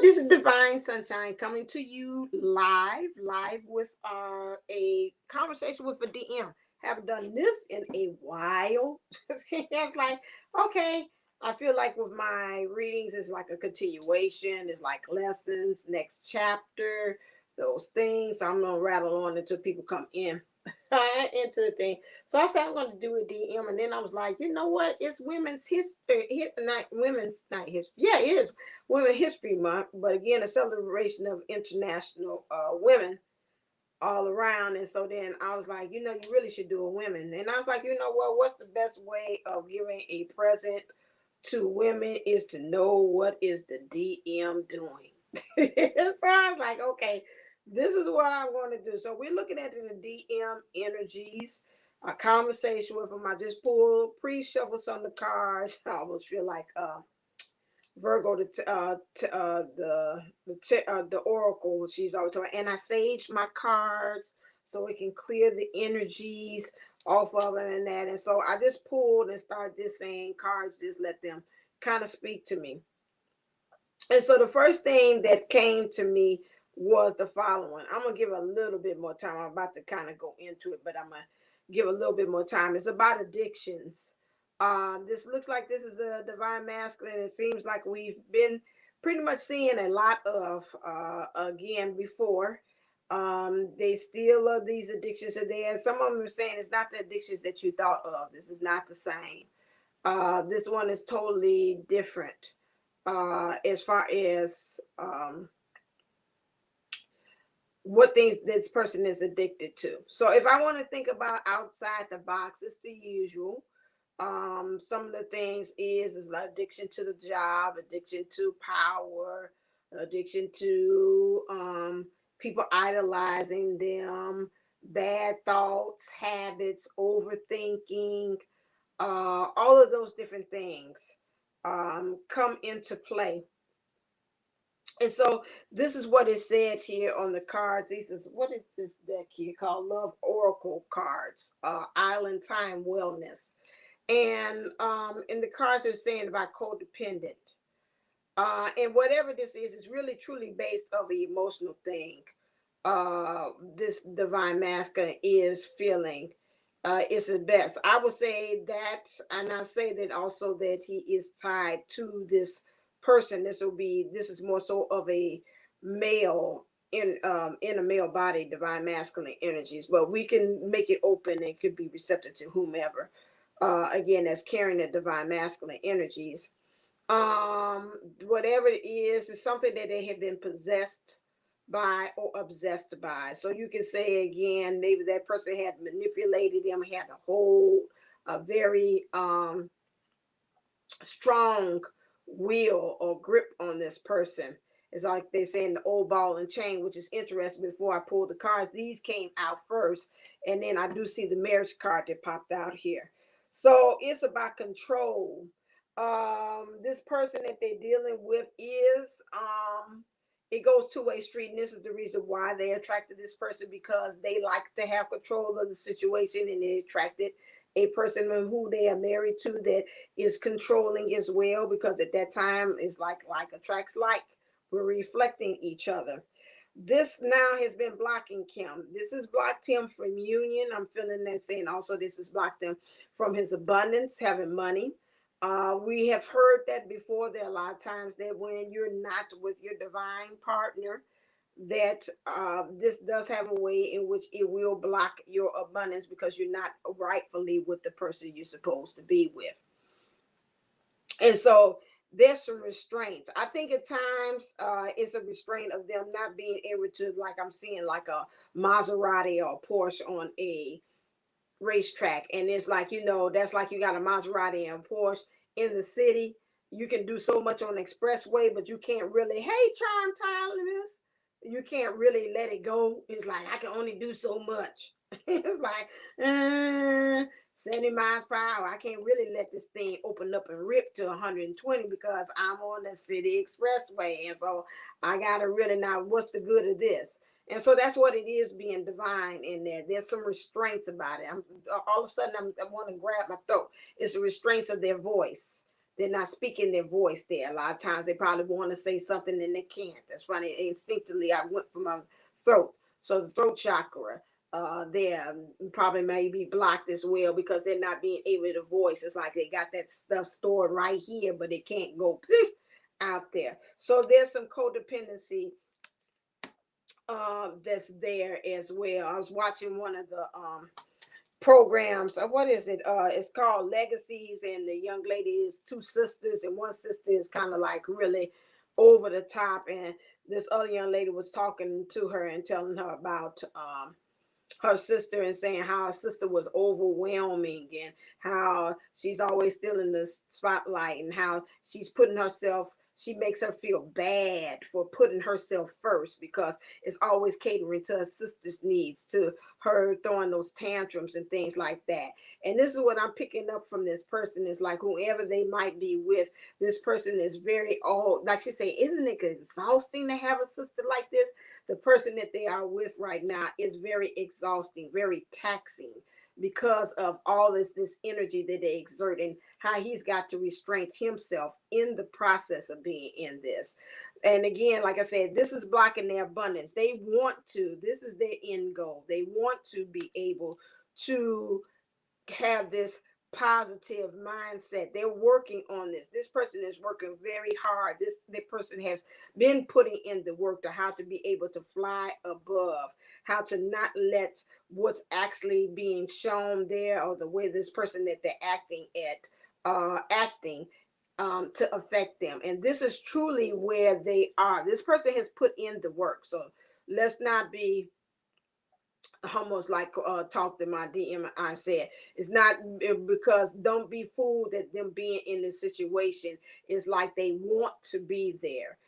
This is Divine Sunshine coming to you live with a conversation with a DM. Haven't done this in a while. It's like, okay, I feel like with my readings, it's like a continuation, it's like lessons, next chapter, those things. So I'm gonna rattle on until people come in into the thing. So I said I'm going to do a DM, and then I was like, you know what? It's Women's History, not Women's Night History. Yeah, it is Women's History Month, but again, a celebration of international women all around. And so then I was like, you really should do a women. And I was like, you know what? What's the best way of giving a present to women is to know what is the DM doing. So I was like, okay, this is what I'm going to do. So we're looking at the DM energies, a conversation with them. I just pulled pre-shuffle some of the cards. I almost feel like Virgo, the oracle. She's always talking, and I sage my cards so it can clear the energies off of it and that. And so I just pulled and started just saying cards. Just let them kind of speak to me. And so the first thing that came to me was the following. I'm gonna give a little bit more time. I'm about to kind of go into it, but I'm gonna give a little bit more time. It's about addictions. This looks like this is the divine masculine. It seems like we've been pretty much seeing a lot of again before. They still are these addictions are there. Some of them are saying it's not the addictions that you thought of. This is not the same. This one is totally different as far as what things this person is addicted to. So if I want to think about outside the box, it's the usual. Some of the things is like addiction to the job, addiction to power, addiction to people idolizing them, bad thoughts, habits, overthinking, all of those different things come into play. And so this is what is said here on the cards. This is what is this deck here called Love Oracle cards, Island Time Wellness. And in the cards are saying about codependent. And whatever this is really truly based of an emotional thing. This divine masculine is feeling it's the best. I would say that, and I say that also that he is tied to this person. This is more so of a male in a male body, divine masculine energies, but we can make it open and it could be receptive to whomever. Again, that's carrying the divine masculine energies. Whatever it is something that they have been possessed by or obsessed by. So you can say again, maybe that person had manipulated them, had a hold, a very strong will or grip on this person. It's like they say in the old ball and chain, which is interesting. Before I pulled the cards, these came out first, and then I do see the marriage card that popped out here. So it's about control. This person that they're dealing with is it goes two-way street, and this is the reason why they attracted this person, because they like to have control of the situation, and they attracted a person who they are married to that is controlling as well, because at that time it's like attracts like, we're reflecting each other. This now has been blocking Kim. This has blocked him from union. I'm feeling that saying also this has blocked him from his abundance, having money. We have heard that before. There are a lot of times that when you're not with your divine partner, that this does have a way in which it will block your abundance because you're not rightfully with the person you're supposed to be with. And so there's some restraints. I think at times it's a restraint of them not being able to, like I'm seeing like a Maserati or a Porsche on a racetrack. And it's like, that's like you got a Maserati and a Porsche in the city. You can do so much on the expressway, but you can't really, hey, Charm Timeless, you can't really let it go. It's like, I can only do so much. It's like, 70 miles per hour. I can't really let this thing open up and rip to 120 because I'm on the city expressway. And so I got to really now, what's the good of this? And so that's what it is being divine in there. There's some restraints about it. All of a sudden, I want to grab my throat. It's the restraints of their voice. They're not speaking their voice there. A lot of times they probably want to say something and they can't. That's funny. Instinctively, I went for my throat. So the throat chakra, there probably may be blocked as well because they're not being able to voice. It's like they got that stuff stored right here, but they can't go out there. So there's some codependency that's there as well. I was watching one of the programs. What is it? It's called Legacies, and the young lady is two sisters, and one sister is kind of like really over the top, and this other young lady was talking to her and telling her about her sister and saying how her sister was overwhelming and how she's always still in the spotlight and how she makes her feel bad for putting herself first because it's always catering to her sister's needs, to her throwing those tantrums and things like that. And this is what I'm picking up from this person is like whoever they might be with, this person is very old. Like she say, isn't it exhausting to have a sister like this? The person that they are with right now is very exhausting, very taxing because of all this energy that they exert and how he's got to restrain himself in the process of being in this. And again, like I said, this is blocking their abundance. They want to, this is their end goal. They want to be able to have this positive mindset. They're working on this. This person is working very hard. The person has been putting in the work to how to be able to fly above, how to not let what's actually being shown there or the way this person that they're acting to affect them. And this is truly where they are. This person has put in the work. So let's not be almost like talked in my DM. I said it's not because don't be fooled that them being in this situation is like they want to be there.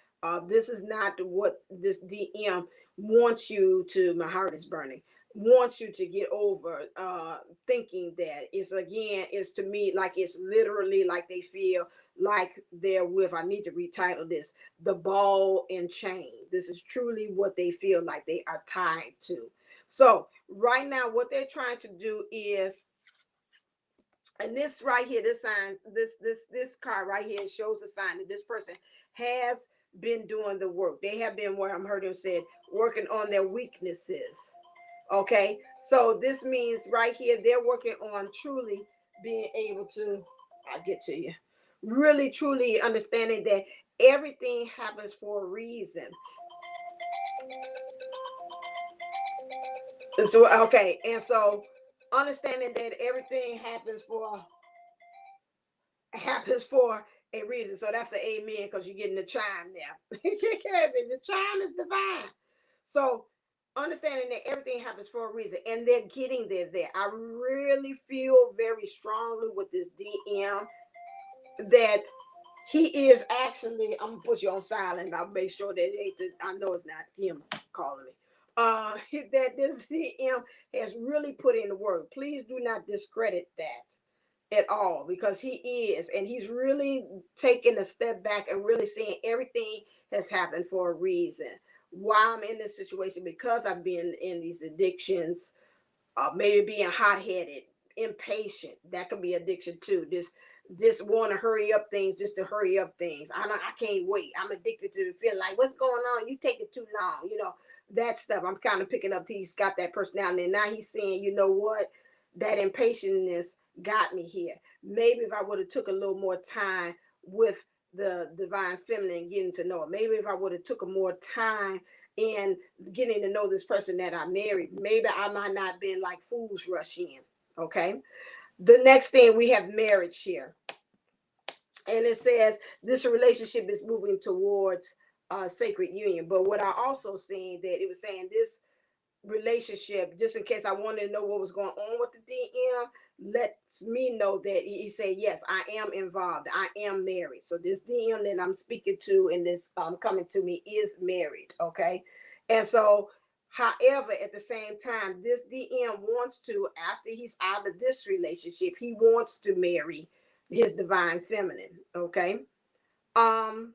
This is not what this DM wants you to. My heart is burning. Wants you to get over thinking that it's again is to me like it's literally like they feel like they're with. I need to retitle this the ball and chain. This is truly what they feel like they are tied to. So right now, what they're trying to do is, and this right here, this sign, this card right here shows a sign that this person has been doing the work. They have been, where I'm heard him said, working on their weaknesses. Okay, so this means right here they're working on truly being able to. I'll get to you. Really, truly understanding that everything happens for a reason. So okay, and so understanding that everything happens for a reason. So that's an amen because you're getting the chime there. The chime is divine. So understanding that everything happens for a reason and they're getting there. I really feel very strongly with this DM that he is actually, I'm gonna put you on silent. I'll make sure that it ain't I know it's not him calling me. That this DM has really put in the work. Please do not discredit that at all because he is, and he's really taking a step back and really seeing everything has happened for a reason. Why I'm in this situation because I've been in these addictions, maybe being hot-headed, impatient. That could be addiction too. This want to hurry up things just to hurry up things. I can't wait. I'm addicted to the feeling like what's going on? You take it too long. That stuff. I'm kind of picking up. He's got that personality. And now he's saying, you know what? That impatientness got me here. Maybe if I would have took a little more time with the divine feminine, getting to know it. Maybe if I would have took a more time in getting to know this person that I married, maybe I might not been like fools rush in. Okay. The next thing we have marriage here. And it says this relationship is moving towards sacred union. But what I also seen that it was saying this relationship, just in case I wanted to know what was going on with the DM, lets me know that he said, yes, I am involved. I am married. So this DM that I'm speaking to and this coming to me is married. Okay. And so, however, at the same time, this DM wants to, after he's out of this relationship, he wants to marry his divine feminine. Okay. Um,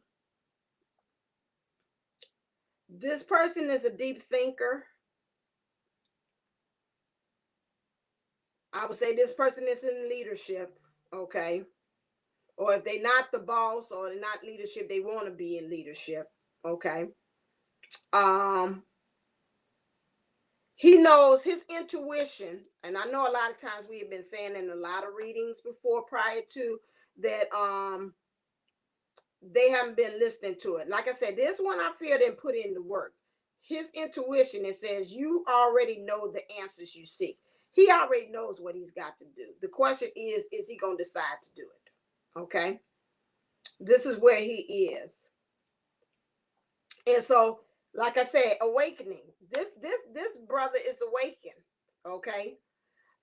this person is a deep thinker. I would say this person is in leadership. Okay. or if they're not the boss or they're not leadership, they want to be in leadership. Okay. Um, he knows his intuition, and I know a lot of times we have been saying in a lot of readings before prior to that, they haven't been listening to it. Like I said, this one I feel didn't put in the work. His intuition, it says you already know the answers you seek. He already knows what he's got to do. The question is he going to decide to do it? Okay. This is where he is. And so, like I said, awakening. This brother is awakened. Okay.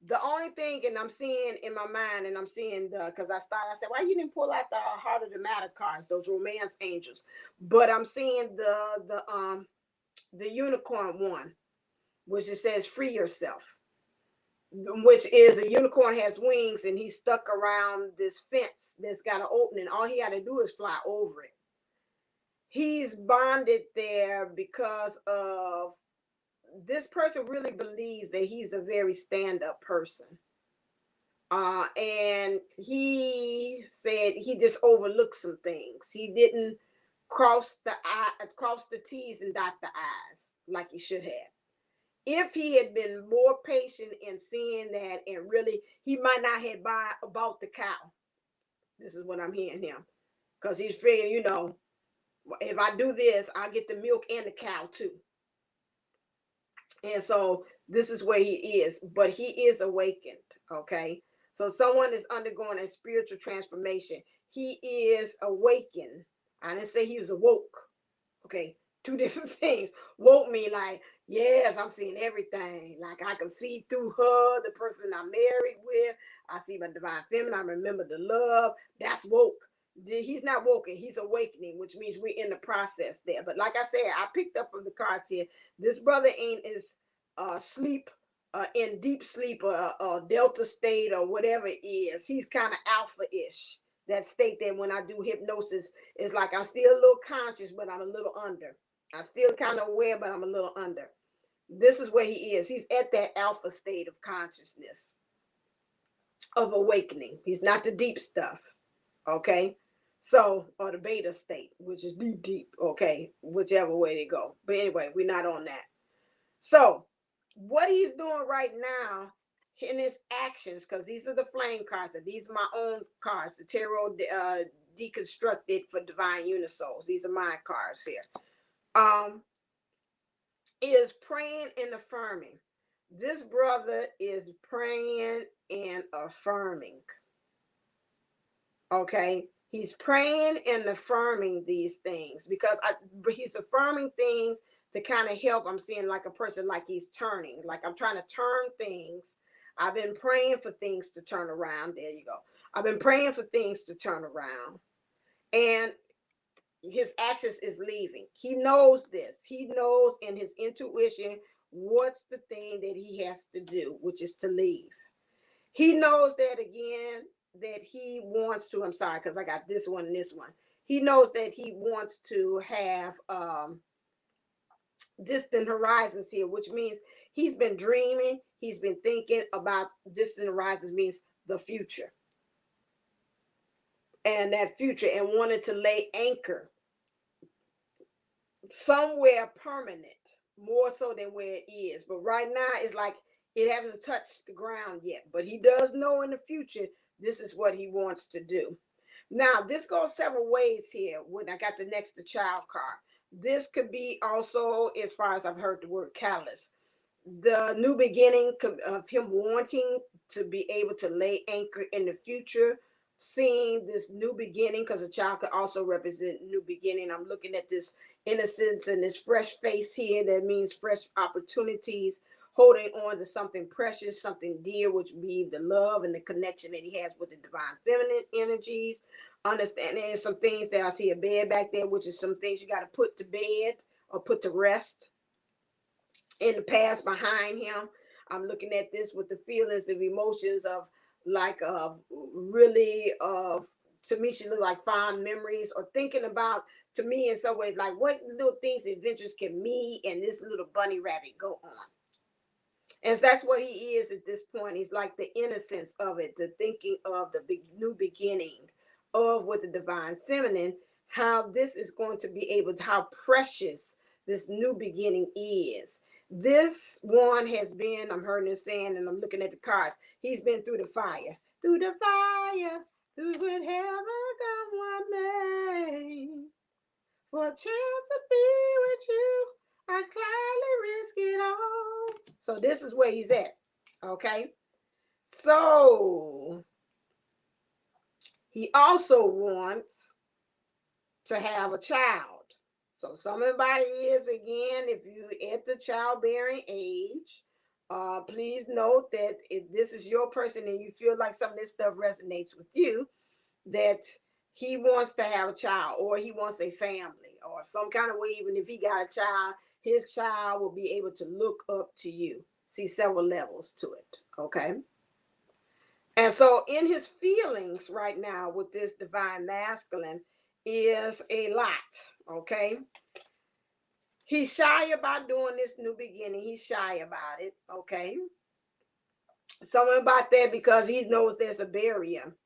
The only thing, and I'm seeing in my mind, and I'm seeing because I said, why you didn't pull out the Heart of the Matter cards, those romance angels? But I'm seeing the unicorn one, which it says free yourself, which is a unicorn has wings and he's stuck around this fence that's got an opening. All he got to do is fly over it. He's bonded there because of this person really believes that he's a very stand-up person. And he said he just overlooked some things. He didn't cross the T's and dot the I's like he should have. If he had been more patient in seeing that, and really, he might not have bought the cow. This is what I'm hearing him, because he's figuring, if I do this, I'll get the milk and the cow too. And so this is where he is, but he is awakened. Okay. So someone is undergoing a spiritual transformation. He is awakened. I didn't say he was awoke. Okay. Two different things. Woke me like, yes, I'm seeing everything. Like I can see through her, the person I'm married with. I see my divine feminine. I remember the love. That's woke. He's not woken. He's awakening, which means we're in the process there. But like I said, I picked up from the cards here. This brother ain't is sleep, in deep sleep, or delta state or whatever it is. He's kind of alpha-ish. That state that when I do hypnosis, it's like I'm still a little conscious, but I'm a little under. I'm still kind of aware, but I'm a little under. This is where he is. He's at that alpha state of consciousness, of awakening. He's not the deep stuff. Okay. So, or the beta state, which is deep. Okay. Whichever way they go. But anyway, we're not on that. So, what he's doing right now in his actions, because these are the flame cards, and these are my own cards, the tarot deconstructed for divine unisouls. These are my cards here. Is praying and affirming. This brother is praying and affirming. Okay, he's praying and affirming these things because he's affirming things to kind of help. I'm seeing like a person, like he's turning, like I'm trying to turn things. I've been praying for things to turn around. There you go. I've been praying for things to turn around, and his actions is leaving. He knows this. He knows in his intuition what's the thing that he has to do, which is to leave. He knows that again, that he wants to, I'm sorry, because I got this one and this one. He knows that he wants to have distant horizons here, which means he's been dreaming, he's been thinking about distant horizons, means the future. And that future, and wanted to lay anchor somewhere permanent, more so than where it is. But right now, it's like it hasn't touched the ground yet. But he does know in the future this is what he wants to do. Now, this goes several ways here when I got the next to child card. This could be also, as far as I've heard the word catalyst, the new beginning of him wanting to be able to lay anchor in the future, seeing this new beginning, because a child could also represent new beginning. I'm looking at this innocence and this fresh face here. That means fresh opportunities, holding on to something precious, something dear, which would be the love and the connection that he has with the divine feminine energies. Understanding some things that I see a bed back there, which is some things you got to put to bed or put to rest in the past behind him. I'm looking at this with the feelings and emotions of like really to me she looked like fond memories, or thinking about, to me in some ways, like what little things, adventures can me and this little bunny rabbit go on. And that's what he is at this point. He's like the innocence of it, the thinking of the new beginning, of with the divine feminine, how this is going to be able to, how precious this new beginning is. This one has been, I'm hearing this saying, and I'm looking at the cards, he's been through the fire. Through the fire, through whatever God may. For a chance to be with you, I gladly risk it all. So this is where he's at. Okay. So he also wants to have a child. So somebody is, again, if you at the childbearing age, please note that if this is your person and you feel like some of this stuff resonates with you, that he wants to have a child, or he wants a family, or some kind of way. Even if he got a child, his child will be able to look up to you. See several levels to it. Okay. And so in his feelings right now with this divine masculine is a lot. Okay. He's shy about doing this new beginning. He's shy about it. Okay. Something about that, because he knows there's a barrier.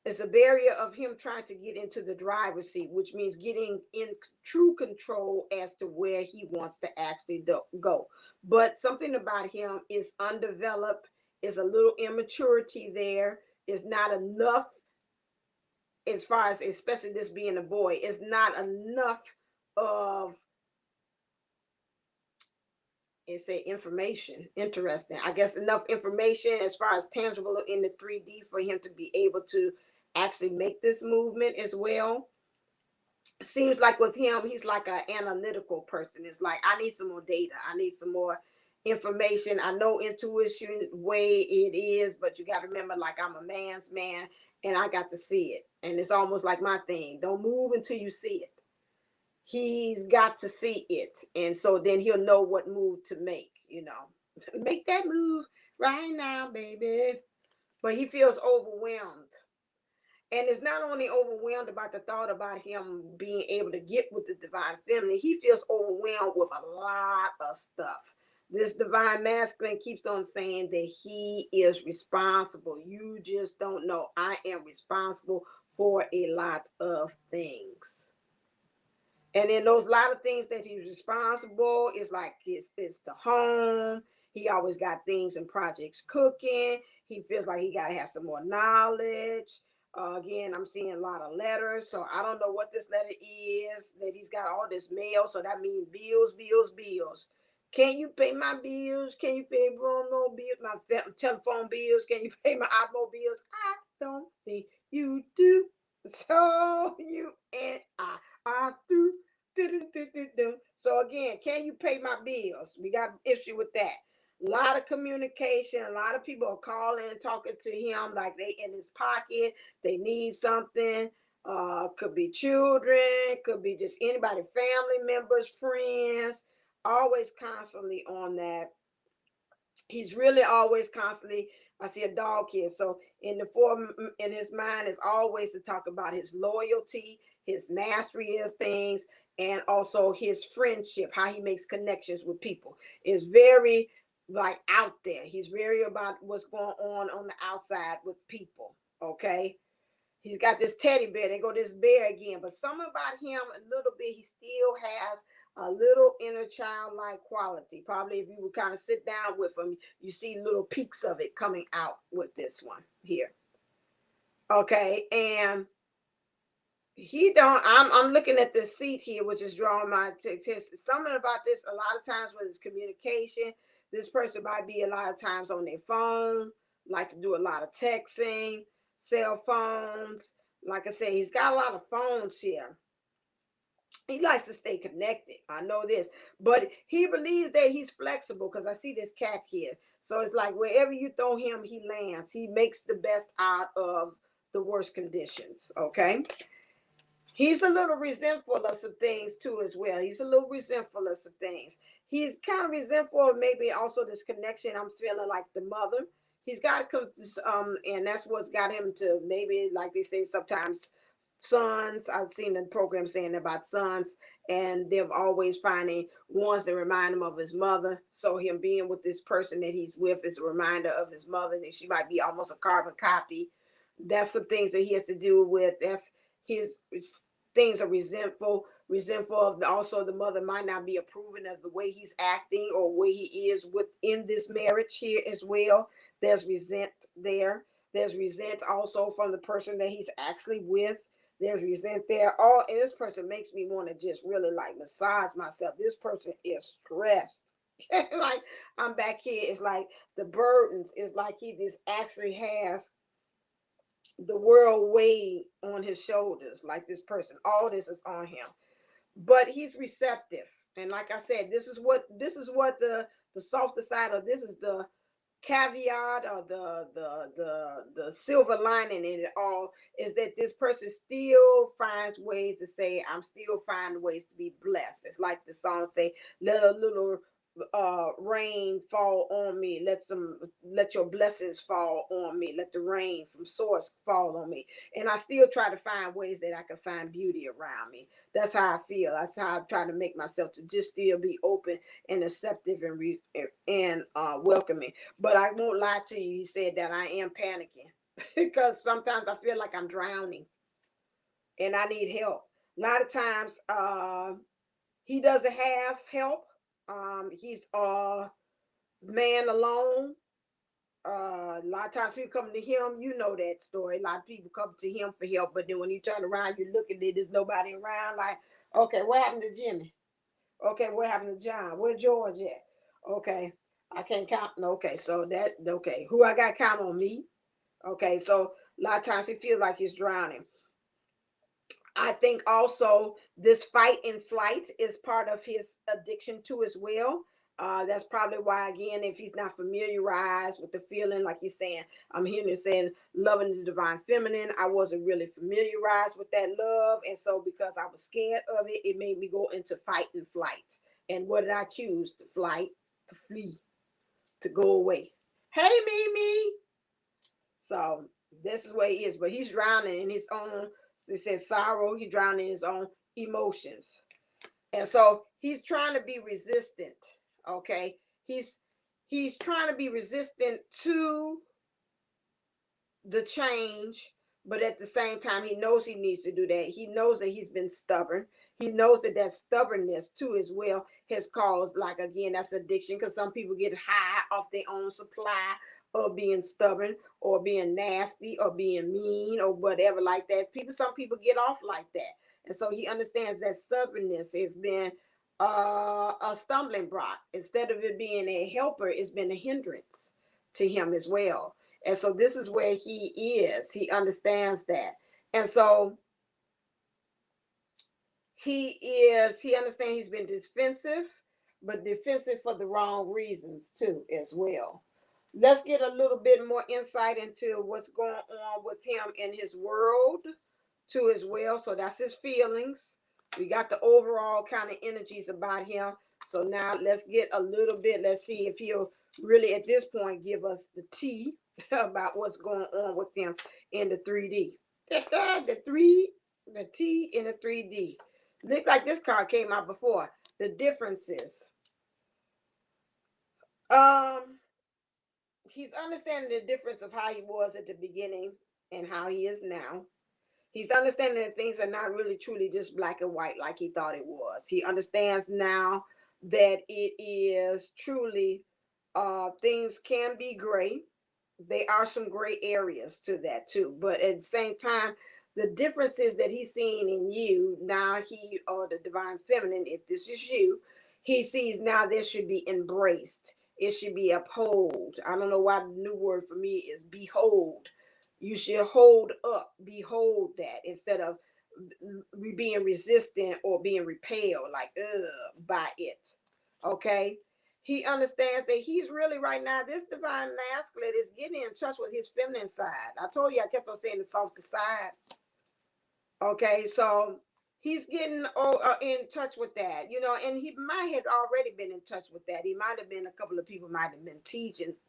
It's a barrier of him trying to get into the driver's seat, which means getting in true control as to where he wants to actually go. But something about him is undeveloped, is a little immaturity there, is not enough, as far as, especially this being a boy, is not enough of, it's a information. Interesting. I guess enough information as far as tangible in the 3D for him to be able to actually make this movement as well. Seems like with him, he's like an analytical person. It's like, I need some more data. I need some more information. I know intuition way it is, but you got to remember, like, I'm a man's man and I got to see it. And it's almost like my thing. Don't move until you see it. He's got to see it. And so then he'll know what move to make, make that move right now, baby. But he feels overwhelmed. And it's not only overwhelmed about the thought about him being able to get with the divine feminine, he feels overwhelmed with a lot of stuff. This divine masculine keeps on saying that he is responsible. You just don't know. I am responsible for a lot of things. And in those lot of things that he's responsible, it's like it's the home. He always got things and projects cooking. He feels like he got to have some more knowledge. Again, I'm seeing a lot of letters. So I don't know what this letter is, that he's got all this mail. So that means bills, bills, bills. Can you pay my bills? Can you pay no bills? My telephone bills? Can you pay my iPhone bills? I don't think you do. So you and I are through. So again, can you pay my bills? We got an issue with that. A lot of communication. A lot of people are calling and talking to him like they in his pocket. They need something. Could be children. Could be just anybody, family members, friends. Always constantly on that. He's really always constantly, I see a dog here. So in the form in his mind is always to talk about his loyalty, his mastery of things, and also his friendship, how he makes connections with people. Is very like out there. He's very about what's going on the outside with people. Okay. He's got this teddy bear. They go this bear again. But something about him, a little bit, he still has a little inner childlike quality. Probably if you would kind of sit down with him, you see little peaks of it coming out with this one here. Okay, and he don't. I'm looking at the seat here, which is drawing my attention. Something about this. A lot of times with his communication, this person might be a lot of times on their phone, like to do a lot of texting, cell phones. Like I said, he's got a lot of phones here. He likes to stay connected. I know this, but he believes that he's flexible, because I see this cat here. So it's like wherever you throw him, he lands. He makes the best out of the worst conditions. Okay. He's a little resentful of some things too, as well. He's a little resentful of some things. He's kind of resentful of maybe also this connection. I'm feeling like the mother. He's got and that's what's got him to maybe, like they say sometimes, sons. I've seen the program saying about sons, and they're always finding ones that remind him of his mother. So him being with this person that he's with is a reminder of his mother. That she might be almost a carbon copy. That's some things that he has to deal with. That's his things are resentful of also the mother might not be approving of the way he's acting or where he is within this marriage here as well. There's resent there. There's resent also from the person that he's actually with. There's resent there. All and this person makes me want to just really like massage myself. This person is stressed. Like I'm back here. It's like the burdens. It's like he just actually has the world weighed on his shoulders. Like this person, all this is on him. But he's receptive. And like I said, this is what the softer side of this is the caveat or the silver lining in it all is that this person still finds ways to say I'm still finding ways to be blessed. It's like the song say, let a little rain fall on me, let your blessings fall on me, let the rain from source fall on me. And I still try to find ways that I can find beauty around me. That's how I feel. That's how I try to make myself to just still be open and acceptive and welcoming. But I won't lie to you. He said that I am panicking because sometimes I feel like I'm drowning and I need help. A lot of times, he doesn't have help. He's man alone. A lot of times people come to him, you know that story. A lot of people come to him for help, but then when you turn around, you look at it, there's nobody around. Like, okay, what happened to Jimmy? Okay, what happened to John? Where George at? Okay, I can't count. Okay, so that okay. Who I got count on me? Okay, so a lot of times he feels like he's drowning. I think also this fight and flight is part of his addiction too as well. That's probably why again, if he's not familiarized with the feeling, like he's saying, I'm hearing him saying loving the divine feminine. I wasn't really familiarized with that love, and so because I was scared of it, it made me go into fight and flight. And what did I choose? To flight, to flee, to go away. Hey, Mimi. So this is where he is, but he's drowning in his own. It says sorrow. He's drowning in his own emotions, and so he's trying to be resistant. Okay, he's he's trying to be resistant to the change, but at the same time, he knows he needs to do that. He knows that he's been stubborn. He knows that that stubbornness too, as well, has caused, like again, that's addiction. Because some people get high off their own supply of being stubborn or being nasty or being mean or whatever like that. Some people get off like that, and so he understands that stubbornness has been a stumbling block. Instead of it being a helper, it's been a hindrance to him as well. And so this is where he is. He understands that. And so he understands he's been defensive, but defensive for the wrong reasons too, as well. Let's get a little bit more insight into what's going on with him in his world too, as well. So that's his feelings. We got the overall kind of energies about him. So now let's get a little bit, let's see if he'll really at this point give us the tea about what's going on with him in the 3D. The T in the 3D. Look like this card came out before. The differences. Um, he's understanding the difference of how he was at the beginning and how he is now. He's understanding that things are not really truly just black and white like he thought it was. He understands now that it is truly things can be gray. There are some gray areas to that too. But at the same time, the differences that he's seeing in you, now he or the divine feminine, if this is you, he sees now this should be embraced. It should be upheld. I don't know why the new word for me is behold. You should hold up, behold that instead of being resistant or being repelled, like by it. Okay. He understands that he's really right now, this divine masculine is getting in touch with his feminine side. I told you I kept on saying the softer side. Okay, so he's getting in touch with that, and he might have already been in touch with that. He might have been, a couple of people might have been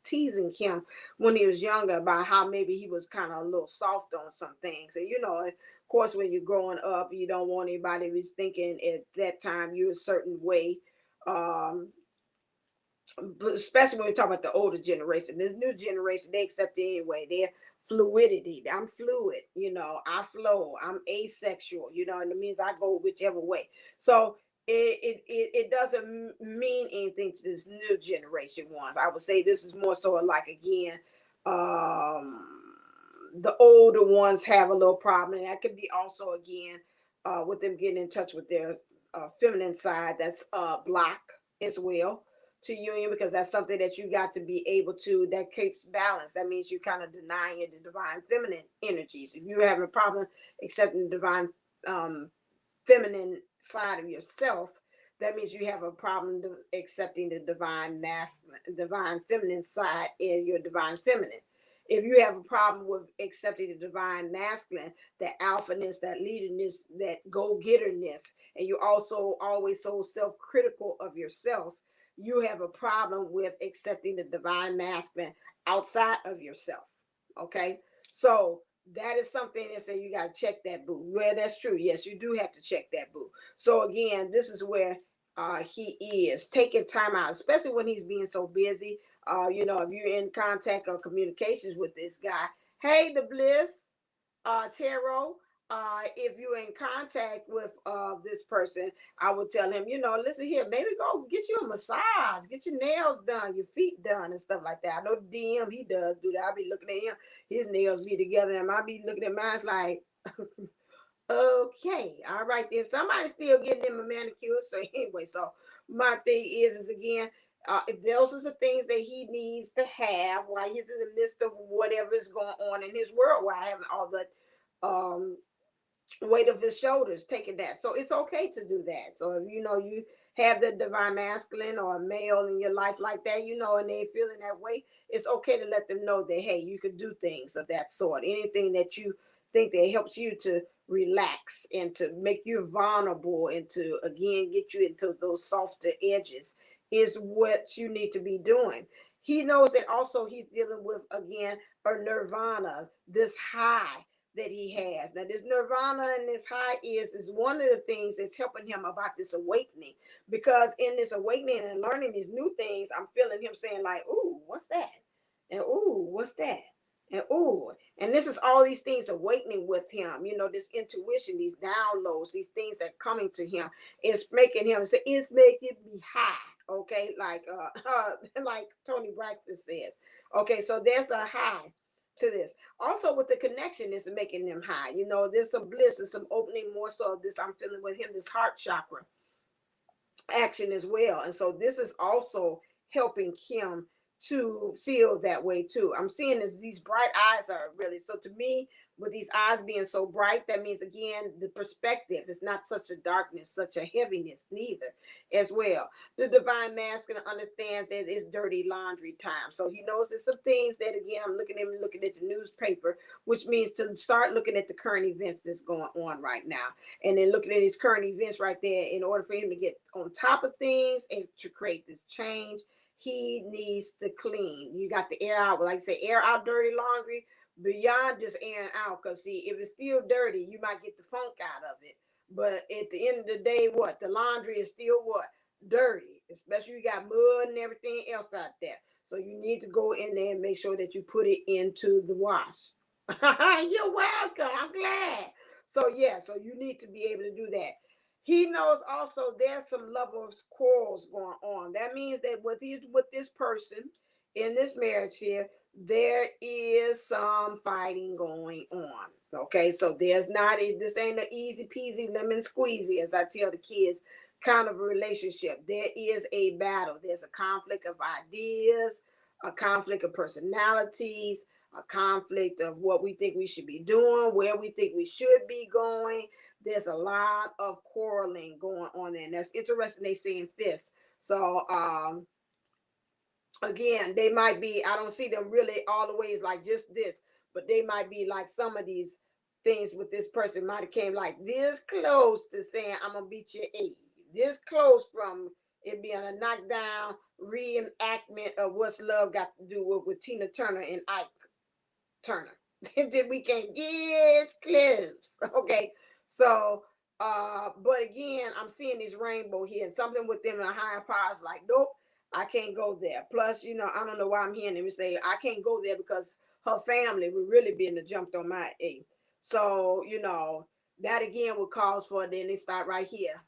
teasing him when he was younger about how maybe he was kind of a little soft on some things. And, of course, when you're growing up, you don't want anybody who's thinking at that time you're a certain way. But especially when we talk about the older generation, this new generation, they accept it anyway. They're fluidity. I'm fluid, I flow. I'm asexual, and it means I go whichever way. So it doesn't mean anything to this new generation ones. I would say this is more so like, again, um the older ones have a little problem, and that could be also, again, with them getting in touch with their feminine side, that's block as well to union, because that's something that you got to be able to, that keeps balance. That means you kind of denying the divine feminine energies. If you're having a problem accepting the divine um, feminine side of yourself, that means you have a problem accepting the divine masculine, divine feminine side in your divine feminine. If you have a problem with accepting the divine masculine, that alphaness, that leaderness, that go-getterness, and you also always so self-critical of yourself, you have a problem with accepting the divine masculine outside of yourself. Okay, so that is something that say you got to check that, boo. Well, that's true. Yes, you do have to check that, boo. So again, this is where he is taking time out, especially when he's being so busy. If you're in contact or communications with this guy, hey, the bliss, tarot. If you're in contact with this person, I would tell him, listen here, maybe go get you a massage, get your nails done, your feet done, and stuff like that. I know the DM, he does do that. I'll be looking at him, his nails be together, and I'll be looking at mine like, okay, all right, then somebody still getting him a manicure. So anyway, so my thing is again, those are the things that he needs to have while he's in the midst of whatever is going on in his world, while having all the um weight of his shoulders taking that. So it's okay to do that. So if you have the divine masculine or a male in your life like that, and they feeling that way, it's okay to let them know that, hey, you can do things of that sort. Anything that you think that helps you to relax and to make you vulnerable and to again get you into those softer edges is what you need to be doing. He knows that also he's dealing with, again, a nirvana, this high that he has. Now, this nirvana and this high is one of the things that's helping him about this awakening. Because in this awakening and learning these new things, I'm feeling him saying like, "Ooh, what's that?" And "Ooh, what's that?" And "Ooh," and this is all these things awakening with him. This intuition, these downloads, these things that are coming to him, it's making him say, "It's making me high." Okay, like like Tony Braxton says. Okay, so there's a high to this. Also, with the connection, is making them high. There's some bliss and some opening more so of this. I'm feeling with him, this heart chakra action as well. And so this is also helping him to feel that way too. I'm seeing this, these bright eyes are really, so to me, with these eyes being so bright, that means again the perspective is not such a darkness, such a heaviness neither as well. The divine masculine understands that it's dirty laundry time. So he knows there's some things that, again, I'm looking at the newspaper, which means to start looking at the current events that's going on right now, and then looking at his current events right there. In order for him to get on top of things and to create this change, he needs to clean. You got to air out, like I say, air out dirty laundry beyond just airing out. Because see, if it's still dirty, you might get the funk out of it. But at the end of the day, what? The laundry is still what? Dirty. Especially you got mud and everything else out there. So you need to go in there and make sure that you put it into the wash. You're welcome. I'm glad. So yeah, so you need to be able to do that. He knows also there's some level of quarrels going on. That means that with this person in this marriage here, there is some fighting going on. Okay, so there's not this ain't an easy peasy lemon squeezy, as I tell the kids, kind of a relationship. There is a battle. There's a conflict of ideas, a conflict of personalities, a conflict of what we think we should be doing, where we think we should be going. There's a lot of quarreling going on there. And that's interesting. They say in fists. So again, they might be, I don't see them really all the ways like just this, but they might be like some of these things with this person might have came like this close to saying, I'm gonna beat your A. This close from it being a knockdown reenactment of What's Love Got to Do with Tina Turner and Ike Turner. Then we can get close. Okay. So but again, I'm seeing this rainbow here, and something within the higher powers like, nope, I can't go there. Plus, I don't know why I'm hearing him say I can't go there because her family would really be in the jumped on my A. So, that again would cause for, then they start right here.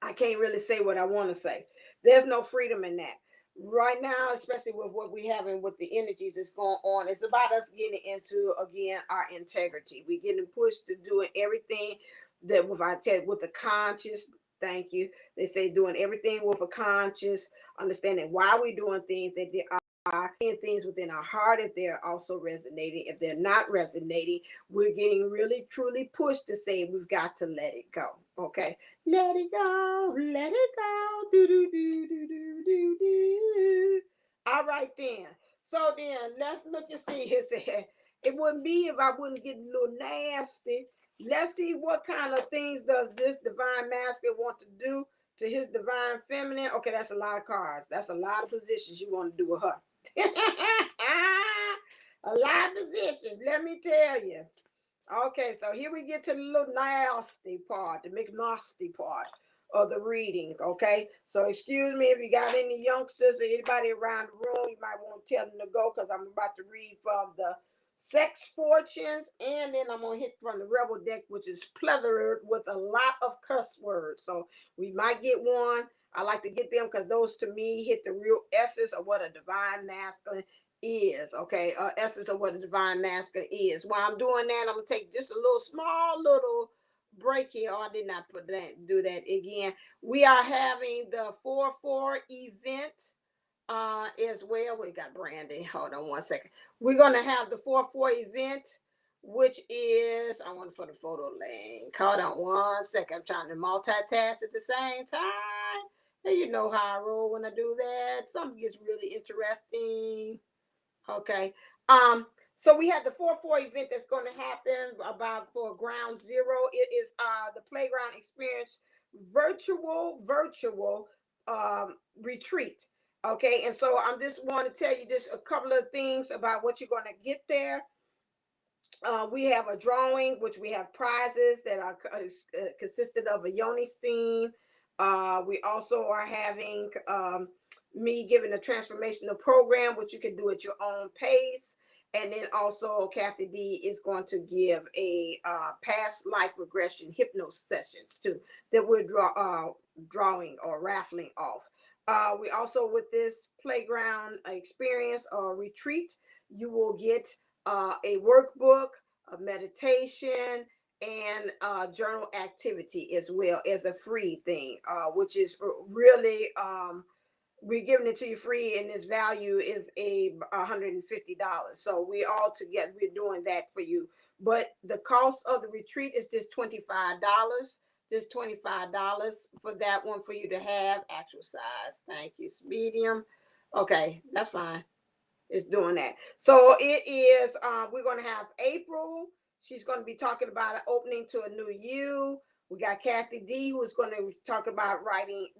I can't really say what I want to say. There's no freedom in that. Right now, especially with what we having with the energies that's going on, it's about us getting into again our integrity. We're getting pushed to doing everything that with a conscious. Thank you. They say doing everything with a conscious, understanding why we're doing things that they are seeing things within our heart if they're also resonating. If they're not resonating, we're getting really truly pushed to say we've got to let it go. Okay, let it go, let it go. Do do do do do do do. All right then. So then let's look and see. He said it wouldn't be if I wouldn't get a little nasty. Let's see what kind of things does this divine masculine want to do to his divine feminine. Okay, that's a lot of cards. That's a lot of positions you want to do with her. A lot of positions, let me tell you. Okay, so here we get to the little nasty part, the McNasty part of the reading. Okay, so excuse me if you got any youngsters or anybody around the room, you might want to tell them to go because I'm about to read from the Sex Fortunes, and then I'm gonna hit from the Rebel deck, which is pleathered with a lot of cuss words. So we might get one. I like to get them because those to me hit the real essence of what a divine masculine is. Okay, essence of what a divine masculine is. While I'm doing that, I'm gonna take just a little small little break here. Oh, I did not do that again. We are having the 4-4 event as well. We got Brandy. Hold on one second. We're gonna have the 4-4 event, which is I want for the photo link. Hold on one second. I'm trying to multitask at the same time. And you know how I roll when I do that. Something gets really interesting. Okay. So we have the 4-4 event that's going to happen about for ground zero. It is the playground experience virtual retreat. Okay, and so I'm just want to tell you just a couple of things about what you're going to get there. We have a drawing, which we have prizes that are consisted of a Yoni we also are having me giving a transformational program, which you can do at your own pace. And then also Kathy D is going to give a past life regression hypnosis sessions too that we're drawing or raffling off. We also, with this playground experience or retreat, you will get a workbook, a meditation, and journal activity as well as a free thing, which is really we're giving it to you free, and its value is $150. So we all together we're doing that for you. But the cost of the retreat is just $25. Just $25 for that one for you to have actual size. Thank you. It's medium. Okay, that's fine. Is doing that. So it is we're going to have April. She's going to be talking about an opening to a new you. We got Kathy D who's going to talk about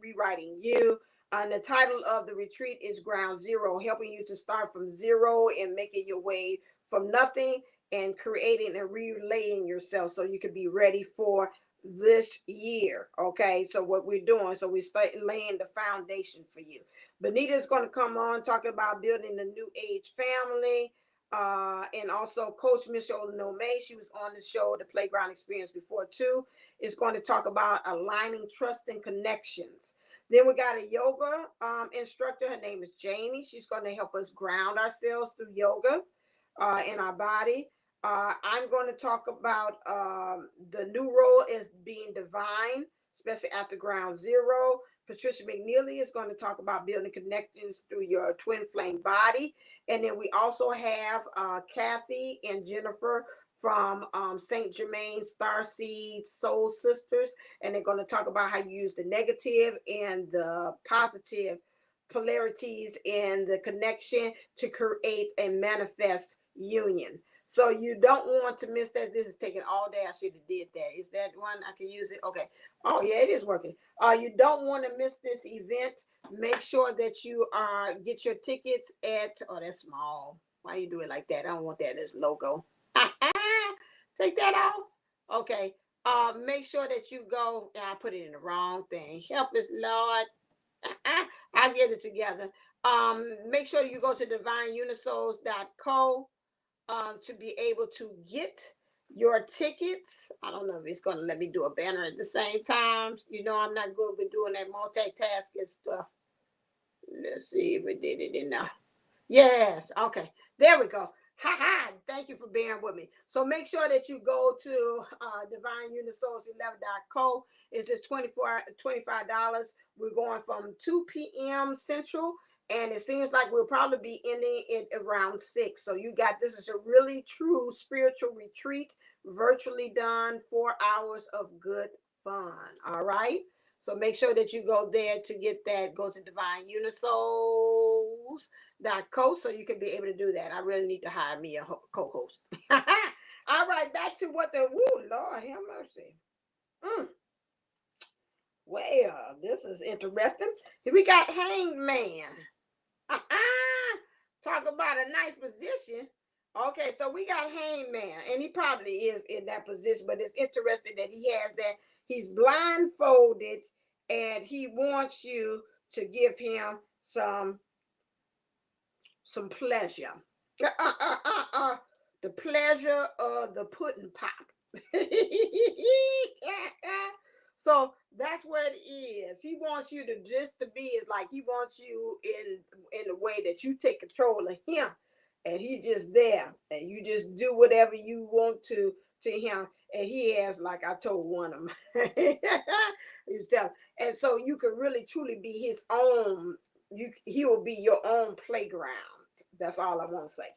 rewriting you. And the title of the retreat is Ground Zero, helping you to start from zero and making your way from nothing and creating and relaying yourself so you can be ready for this year. Okay, so what we're doing, so we start laying the foundation for you. Benita is going to come on talking about building the new age family. And also Coach Michelle Nome, she was on the show, the Playground Experience before too, is going to talk about aligning trust and connections. Then we got a yoga instructor. Her name is Jamie. She's going to help us ground ourselves through yoga in our body. I'm going to talk about the new role as being divine, especially after ground zero. Patricia McNeely is going to talk about building connections through your twin flame body. And then we also have Kathy and Jennifer from St. Germain Starseed Soul Sisters. And they're going to talk about how you use the negative and the positive polarities in the connection to create and manifest union. So you don't want to miss that. This is taking all day. I should have did that. Is that one I can use it? Okay. Oh yeah, it is working. You don't want to miss this event. Make sure that you get your tickets at. Oh, that's small. Why you do it like that? I don't want that as logo. Take that off. Okay. Make sure that you go. I put it in the wrong thing. Help us, Lord. I'll get it together. Make sure you go to divineunisols.co to be able to get your tickets. I don't know if it's going to let me do a banner at the same time. You know, I'm not good with doing that multitasking stuff. Let's see if it did it in there. Yes. Okay. There we go. Ha ha. Thank you for bearing with me. So make sure that you go to divineunisols11.co. It's just $25. We're going from 2 p.m. Central, and it seems like we'll probably be ending it around 6. So you got, this is a really true spiritual retreat, virtually done, 4 hours of good fun. All right. So make sure that you go there to get that. Go to divineunisols.co so you can be able to do that. I really need to hire me a co-host. All right, back to what the, woo, Lord have mercy. Well, this is interesting. Here we got Hanged Man. Talk about a nice position. Okay, so we got Hanged Man, and he probably is in that position, but it's interesting that he has that. He's blindfolded, and he wants you to give him some pleasure. The pleasure of the pudding pop. So that's what it is. He wants you to just to be, is like he wants you in a way that you take control of him, and he's just there, and you just do whatever you want to him. And he has, like I told one of them, he was telling, and so you can really truly be his own. He will be your own playground. That's all I want to say.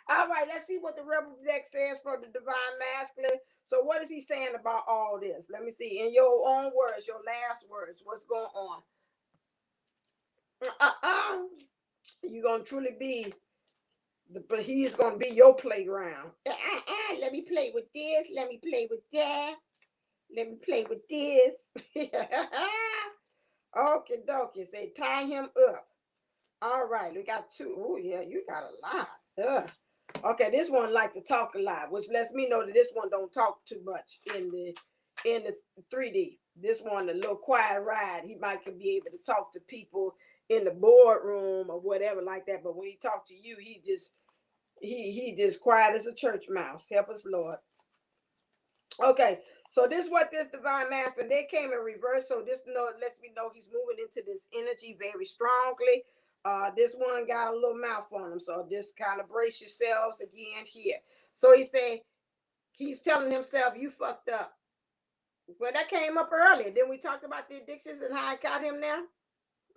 All right, let's see what the Rebel deck says for the Divine Masculine. So what is he saying about all this? Let me see. In your own words, your last words, what's going on? You're going to truly be, but he is going to be your playground. Let me play with this. Let me play with that. Let me play with this. Okay, dokie. Say tie him up. All right, we got 2. Oh, yeah, you got a lot. Okay, this one like to talk a lot, which lets me know that this one don't talk too much in the 3D. This one, a little quiet ride. He might could be able to talk to people in the boardroom or whatever like that. But when he talk to you, he just quiet as a church mouse. Help us, Lord. Okay, so this is what this divine master, they came in reverse. So this lets me know he's moving into this energy very strongly. This one got a little mouth on him, so just kind of brace yourselves again here. So he said he's telling himself, you fucked up. Well, that came up earlier. Then we talked about the addictions and how I got him now.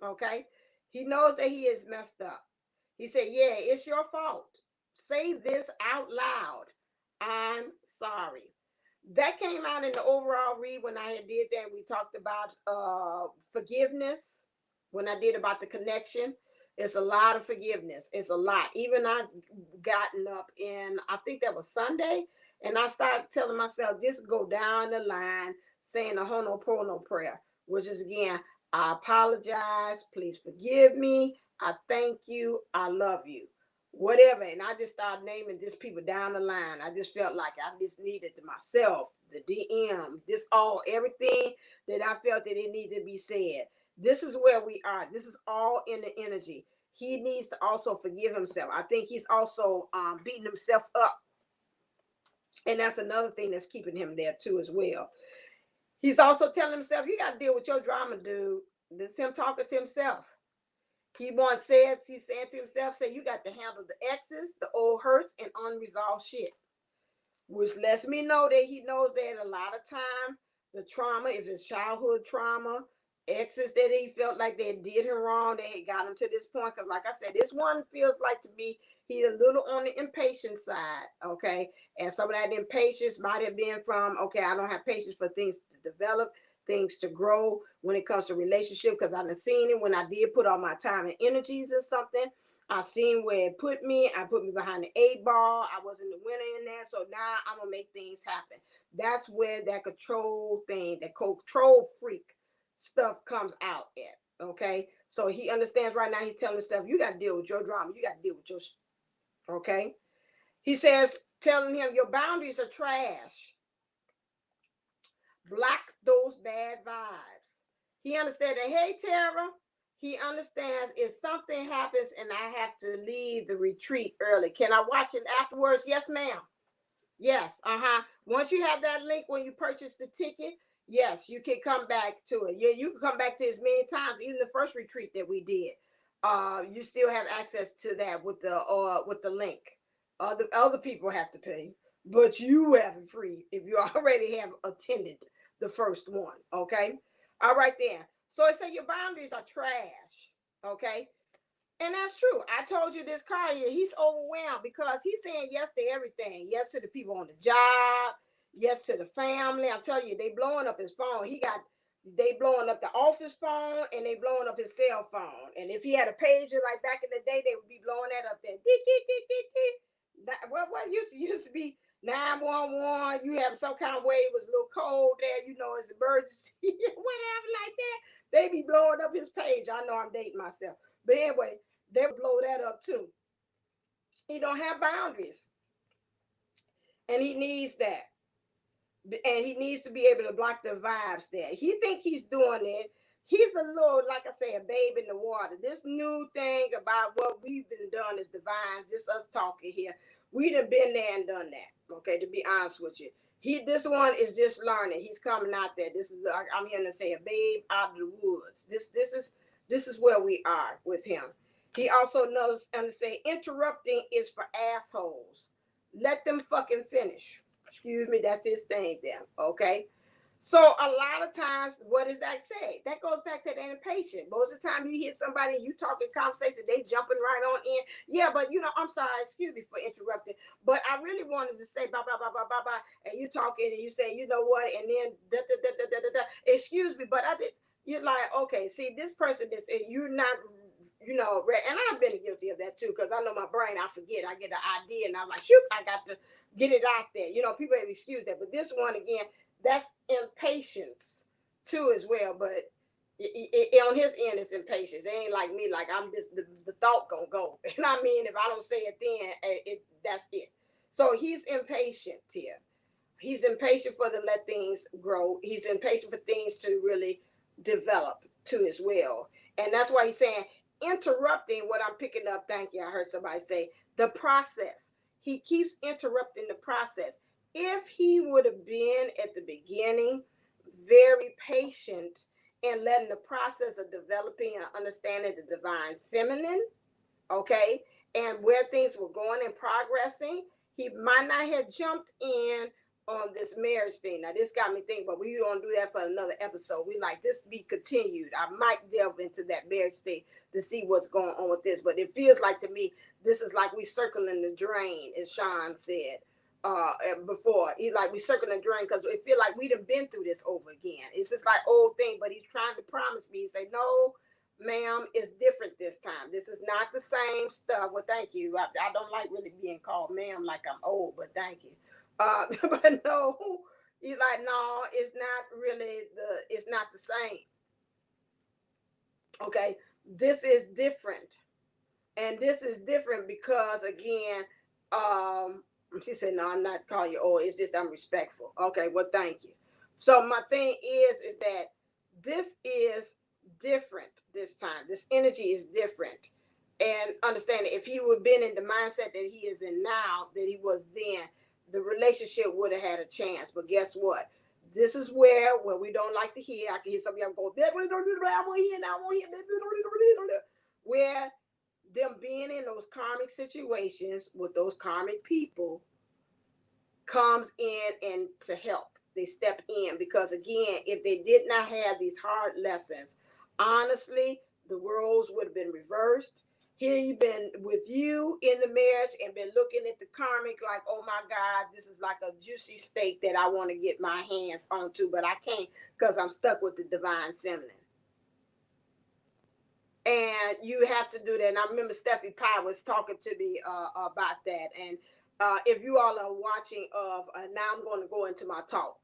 Okay, he knows that he is messed up. He said, yeah, it's your fault. Say this out loud. I'm sorry. That came out in the overall read when I did that. We talked about forgiveness. When I did about the connection, it's a lot of forgiveness. It's a lot. Even I've gotten up in, I think that was Sunday, and I started telling myself, just go down the line saying a Ho'oponopono prayer, which is again, I apologize. Please forgive me. I thank you. I love you. Whatever. And I just started naming just people down the line. I just felt like I just needed to myself, the DM, this all, everything that I felt that it needed to be said. This is where we are. This is all in the energy. He needs to also forgive himself. I think he's also beating himself up. And that's another thing that's keeping him there too as well. He's also telling himself, you got to deal with your drama, dude. This is him talking to himself. He once said, he's saying to himself, say, you got to handle the exes, the old hurts, and unresolved shit. Which lets me know that he knows that a lot of time, the trauma, if it's childhood trauma, exes that he felt like they did him wrong, they had got him to this point. Because like I said, this one feels like to be, he's a little on the impatient side, okay? And some of that impatience might have been from, okay, I don't have patience for things to develop, things to grow when it comes to relationship, because I've seen it when I did put all my time and energies in something. I seen where it put me. I put me behind the 8 ball. I wasn't the winner in there. So now I'm going to make things happen. That's where that control thing, that control freak stuff comes out at. Okay. So he understands right now. He's telling himself, you got to deal with your drama. You got to deal with your, okay. He says, telling him your boundaries are trash. Block those bad vibes. He understands that, hey, Tara, he understands if something happens and I have to leave the retreat early, can I watch it afterwards? Yes, ma'am. Yes, Once you have that link when you purchase the ticket, yes, you can come back to it. Yeah, you can come back to it as many times. Even the first retreat that we did, you still have access to that with the link. Other people have to pay, but you have it free if you already have attended the first one. Okay, all right then. So it said your boundaries are trash. Okay, and that's true. I told you this car here, he's overwhelmed because he's saying yes to everything. Yes to the people on the job. Yes to the family. I'm telling you, they blowing up his phone. They blowing up the office phone and they blowing up his cell phone. And if he had a pager like back in the day, they would be blowing that up there. What used to be 911. You have some kind of way it was a little cold there, it's emergency, whatever like that. They be blowing up his page. I know I'm dating myself. But anyway, they blow that up too. He don't have boundaries, and he needs that, and he needs to be able to block the vibes there. He think he's doing it. He's a little, like I say, a babe in the water. This new thing about what we've been done as divines, just us talking here. We done been there and done that. Okay, to be honest with you, this one is just learning. He's coming out there. I'm here to say a babe out of the woods. This is where we are with him. He also knows and say interrupting is for assholes. Let them fucking finish. Excuse me, that's his thing there. Okay. So a lot of times, what does that say? That goes back to the impatient. Most of the time you hear somebody, you talking conversation, they jumping right on in. Yeah, but I'm sorry, excuse me for interrupting. But I really wanted to say blah blah blah blah blah blah. And you talking and you say, you know what, and then da da da da da da da. Excuse me, but I did. You're like, okay, see, this person is you're not and I've been guilty of that too, because I know my brain, I forget, I get an idea and I'm like, shoot, I got to get it out there. People have excused that, but this one again, that's impatience too as well. But on his end, it's impatience. It ain't like me, like I'm just the thought gonna go. And I mean, if I don't say it, then that's it. So he's impatient here. He's impatient for to let things grow. He's impatient for things to really develop too as well. And that's why he's saying interrupting what I'm picking up. Thank you. I heard somebody say the process. He keeps interrupting the process. If he would have been at the beginning very patient and letting the process of developing and understanding the divine feminine, okay, and where things were going and progressing, he might not have jumped in on this marriage thing. Now, this got me thinking, but we don't do that for another episode. We like this to be continued. I might delve into that marriage thing to see what's going on with this, but it feels like to me, this is like we circling the drain, as Sean said before. He like we circling the drain because it feel like we done been through this over again. It's just like old thing, but he's trying to promise me. He say, no, ma'am, it's different this time. This is not the same stuff. Well, thank you. I don't like really being called ma'am like I'm old, but thank you. But no, he's like, no, it's not the same. Okay, this is different. And this is different because again, she said, no, I'm not calling you old. It's just I'm respectful. Okay, well, thank you. So my thing is that this is different this time. This energy is different. And understanding if he would have been in the mindset that he is in now, that he was then, the relationship would have had a chance. But guess what? This is where we don't like to hear. I can hear some of y'all go, I want to hear now, I want to hear. Where them being in those karmic situations with those karmic people comes in and to help. They step in because again, if they did not have these hard lessons, honestly, the roles would have been reversed. Here you've been with you in the marriage and been looking at the karmic like, oh my God, this is like a juicy steak that I want to get my hands onto, but I can't because I'm stuck with the divine feminine. And you have to do that. And I remember Steffi Pye was talking to me about that. And if you all are watching now I'm going to go into my talk.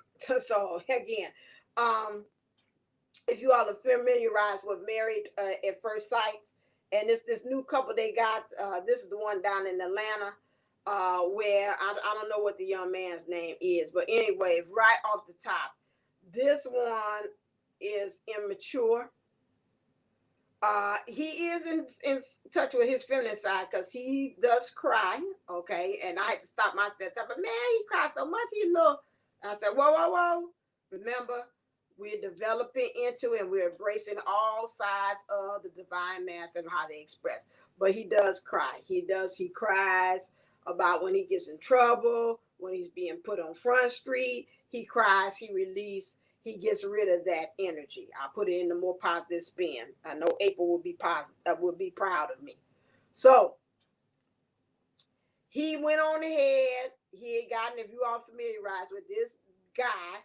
So again, if you all are familiarized with Married at First Sight, and this new couple they got, this is the one down in Atlanta, where I don't know what the young man's name is, but anyway, right off the top, this one is immature. He is in touch with his feminine side because he does cry, okay? And I had to stop myself. But man, he cries so much. He look. I said, whoa, whoa, whoa. Remember, we're developing into and we're embracing all sides of the divine mass and how they express. But he does cry. He cries about when he gets in trouble, when he's being put on Front Street. He cries, he gets rid of that energy. I put it in a more positive spin. I know April will be positive, will be proud of me. So he went on ahead. He had gotten, if you all familiarized with this guy,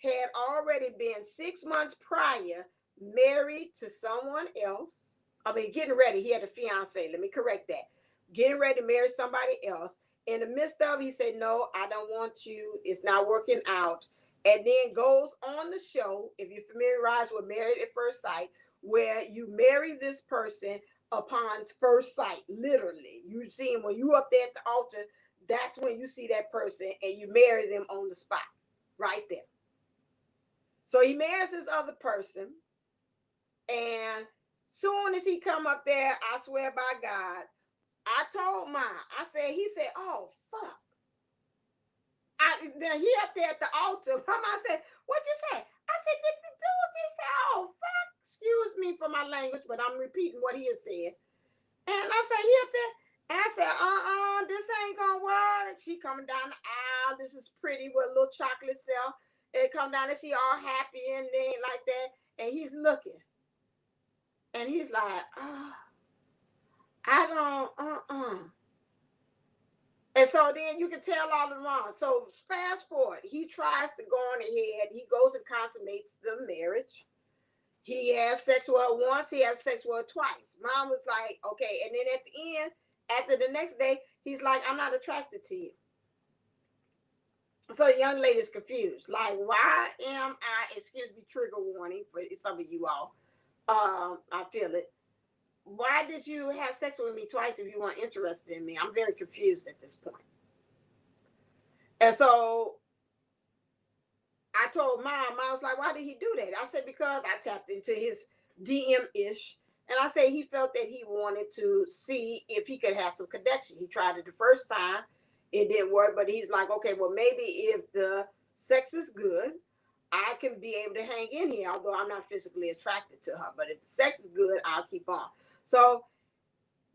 had already been 6 months prior married to someone else. I mean, getting ready. He had a fiance. Let me correct that. Getting ready to marry somebody else. In the midst of it, he said, no, I don't want you. It's not working out. And then goes on the show, if you're familiarized with Married at First Sight, where you marry this person upon first sight. Literally, you see him when you up there at the altar. That's when you see that person and you marry them on the spot, right there. So he marries this other person, and soon as he come up there, I swear by God, I told mine. I said, he said, oh fuck. Then he up there at the altar. Mama said, what'd you say? I said, did the dude just say, oh fuck? Excuse me for my language, but I'm repeating what he has said. And I said, he up there. And I said, this ain't gonna work. She coming down the aisle. This is pretty with a little chocolate self. And come down and she all happy and then like that. And he's looking. And he's like, I don't, And so then you can tell all the wrong. So fast forward. He tries to go on ahead. He goes and consummates the marriage. He has sex with her once. He has sex with her twice. Mom was like, okay. And then at the end, after the next day, he's like, I'm not attracted to you. So the young lady's confused. Like, why am I, excuse me, trigger warning for some of you all. I feel it. Why did you have sex with me twice if you weren't interested in me? I'm very confused at this point. And so I told Mom, I was like, why did he do that? I said, because I tapped into his DM-ish. And I said he felt that he wanted to see if he could have some connection. He tried it the first time. It didn't work, but he's like, okay, well, maybe if the sex is good, I can be able to hang in here, although I'm not physically attracted to her. But if the sex is good, I'll keep on. So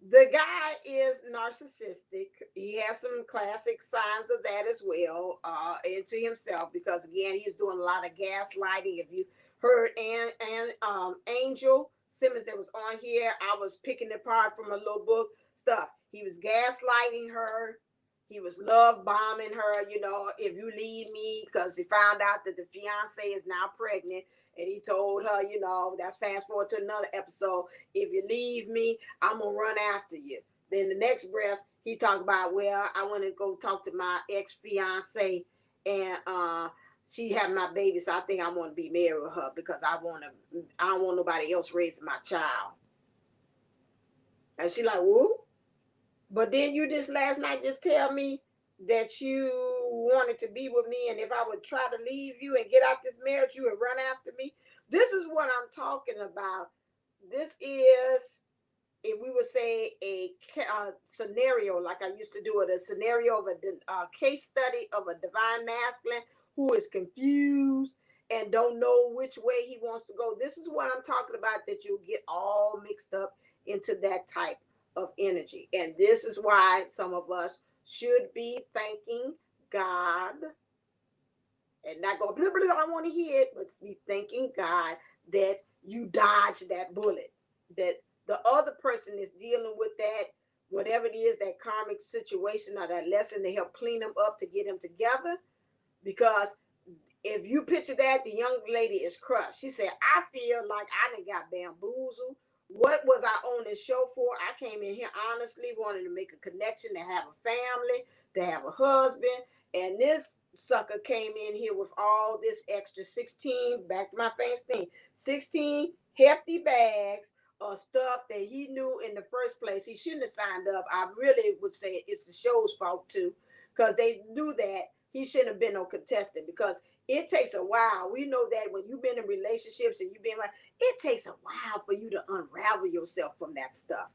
the guy is narcissistic. He has some classic signs of that as well, into himself, because again, he's doing a lot of gaslighting. If you heard Angel Simmons that was on here, I was picking apart from a little book stuff. He was gaslighting her. He was love bombing her, if you leave me, because he found out that the fiance is now pregnant. And he told her, that's fast forward to another episode. If you leave me, I'm going to run after you. Then the next breath, he talked about, well, I want to go talk to my ex-fiance and she had my baby. So I think I want to be married with her because I don't want nobody else raising my child. And she like, whoa. But then you just last night just tell me that you wanted to be with me, and if I would try to leave you and get out this marriage, you would run after me. This is what I'm talking about. This is, if we would say, a scenario, like I used to do it, a scenario of a case study of a divine masculine who is confused and don't know which way he wants to go. This is what I'm talking about, that you'll get all mixed up into that type of energy. And this is why some of us should be thanking God and not go, blah, blah, blah, I don't want to hear it, but be thanking God that you dodged that bullet, that the other person is dealing with that, whatever it is, that karmic situation or that lesson, to help clean them up, to get them together. Because if you picture that, the young lady is crushed. She said, I feel like I done got bamboozled. What was I on this show for? I came in here honestly, wanted to make a connection, to have a family, to have a husband. And this sucker came in here with all this extra 16, back to my famous thing, 16 hefty bags of stuff that he knew in the first place he shouldn't have signed up. I really would say it's the show's fault too, because they knew that he shouldn't have been no contestant, because it takes a while. We know that when you've been in relationships and you've been like, it takes a while for you to unravel yourself from that stuff.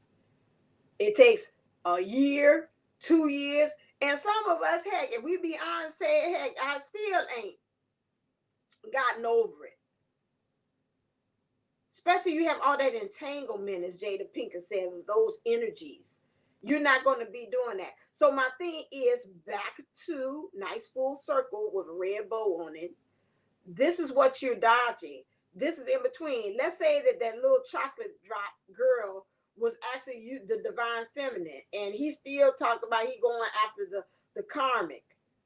It takes a year, 2 years, and some of us, heck, if we be honest, say, heck, I still ain't gotten over it. Especially you have all that entanglement, as Jada Pinkett said, of those energies. You're not going to be doing that. So my thing is back to nice full circle with a red bow on it. This is what you're dodging. This is in between. Let's say that that little chocolate drop girl was actually you, the divine feminine, and he still talked about he going after the karmic,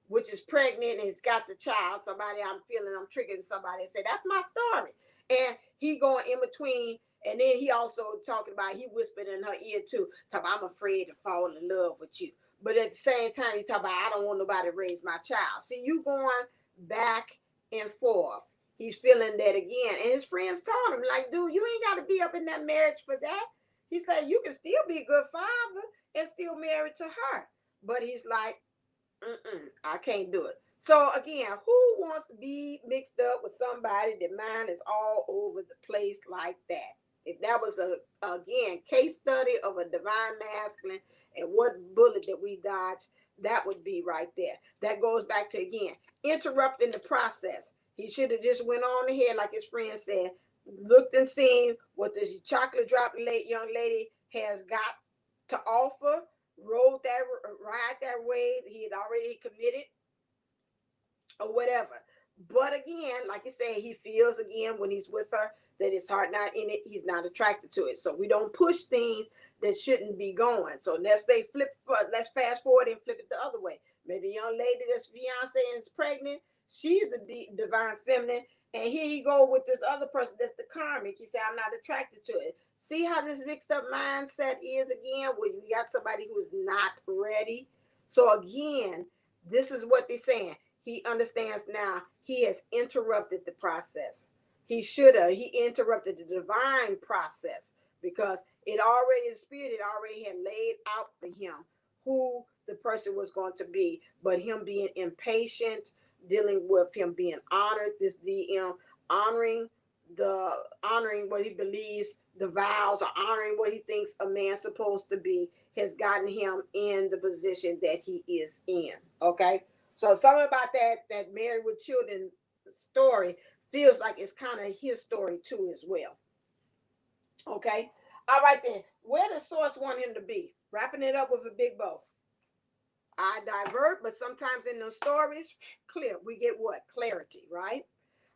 which is pregnant and it's got the child. Somebody I'm feeling I'm triggering somebody and say that's my story, and he going in between. And then he also talking about, he whispered in her ear too, talking about, I'm afraid to fall in love with you. But at the same time, he talking about, I don't want nobody to raise my child. See, you going back and forth. He's feeling that again. And his friends told him, like, dude, you ain't got to be up in that marriage for that. He said, you can still be a good father and still married to her. But he's like, I can't do it. So again, who wants to be mixed up with somebody that mind is all over the place like that? If that was again case study of a divine masculine and what bullet that we dodged, that would be right there. That goes back to again interrupting the process. He should have just went on ahead, like his friend said, looked and seen what this chocolate drop young lady has got to offer, ride that wave. He had already committed or whatever. But again, like you say, he feels again when he's with her that his heart not in it. He's not attracted to it. So we don't push things that shouldn't be going. So let's fast forward and flip it the other way. Maybe a young lady that's fiance and is pregnant, she's the divine feminine, and here you go with this other person that's the karmic. He said, I'm not attracted to it. See how this mixed up mindset is again, where you got somebody who is not ready. So again, this is what they're saying. He understands now he has interrupted the process. He interrupted the divine process, because the spirit had already had laid out for him who the person was going to be. But him being impatient, dealing with him being honored, this DM honoring what he believes, the vows, or honoring what he thinks a man's supposed to be, has gotten him in the position that he is in. Okay. So something about that Married with Children story feels like it's kind of his story too as well. Okay. All right then. Where does Source want him to be? Wrapping it up with a big bow. I divert, but sometimes in those stories, clear. We get what? Clarity, right?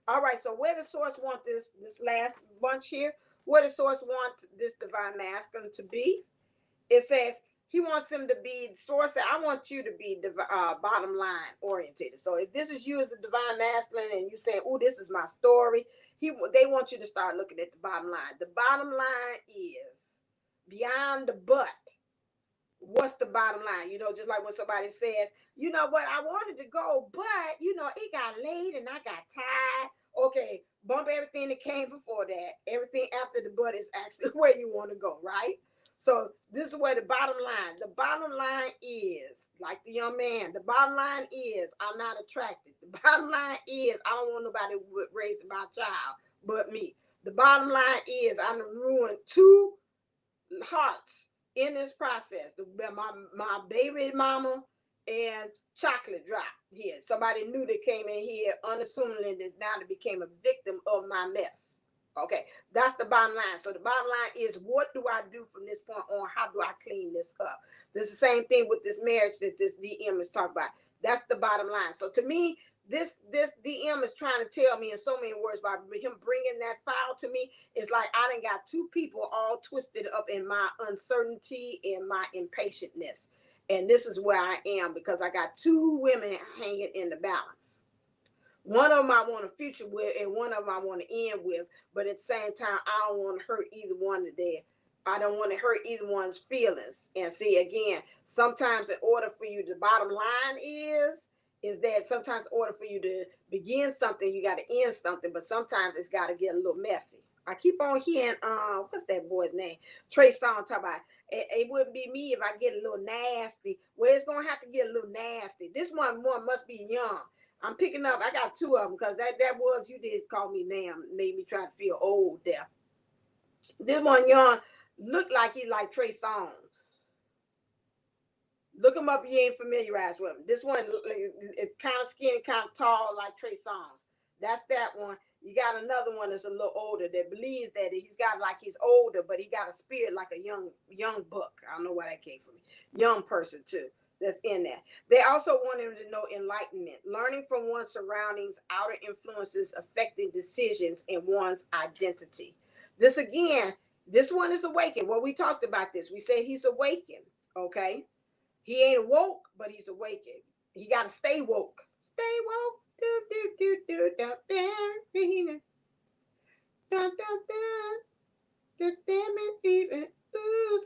All right. So where does Source want this last bunch here? Where does Source want this divine masculine to be? It says he wants them to be, Source said, I want you to be bottom line oriented. So if this is you as a divine masculine and you say, oh, this is my story, they want you to start looking at the bottom line. The bottom line is beyond the but. What's the bottom line? Just like when somebody says, you know what, I wanted to go, but, it got late and I got tired. Okay, bump everything that came before that. Everything after the but is actually where you want to go, right? So this is where the bottom line is, like the young man, the bottom line is I'm not attracted. The bottom line is I don't want nobody raising my child but me. The bottom line is I'm ruined two hearts in this process. My baby mama and chocolate drop here. Somebody new that came in here unassumingly that now became a victim of my mess. Okay, that's the bottom line. So the bottom line is, what do I do from this point on? How do I clean this up? This is the same thing with this marriage that this DM is talking about. That's the bottom line. So to me, this DM is trying to tell me in so many words by him bringing that file to me. It's like I done got two people all twisted up in my uncertainty and my impatientness. And this is where I am, because I got two women hanging in the balance. One of them I want a future with, and one of them I want to end with. But at the same time, I don't want to hurt either one of them. I don't want to hurt either one's feelings. And see, again, sometimes in order for you, the bottom line is is that sometimes in order for you to begin something, you got to end something, but sometimes it's got to get a little messy. I keep on hearing, what's that boy's name? Trey Songz talk about it wouldn't be me if I get a little nasty. Well, it's gonna have to get a little nasty. This one must be young. I'm picking up. I got two of them because that was you did call me ma'am, made me try to feel old there. This one young looked like he like Trey Songz. Look him up if you ain't familiarized with him. This one, it kind of skinny, kind of tall, like Trey Songz. That's that one. You got another one that's a little older that believes that he's got like he's older, but he got a spirit like a young buck. I don't know where that came from. Young person too. That's in there. They also want him to know enlightenment, learning from one's surroundings, outer influences affecting decisions and one's identity. This again, this one is awakened. Well, we talked about this. We said he's awakened. Okay. He ain't woke, but he's awakened. He got to stay woke. Stay woke.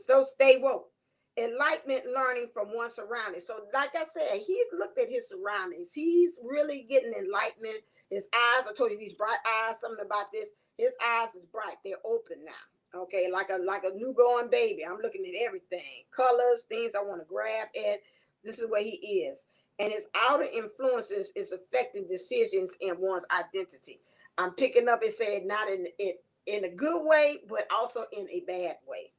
So stay woke. Enlightenment learning from one's surroundings. So, like I said, he's looked at his surroundings. He's really getting enlightenment. His eyes, I told you these bright eyes, something about this. His eyes is bright. They're open now. Okay, like a newborn baby. I'm looking at everything. Colors, things I want to grab at. This is where he is. And his outer influences is affecting decisions in one's identity. I'm picking up, it said not in a good way, but also in a bad way.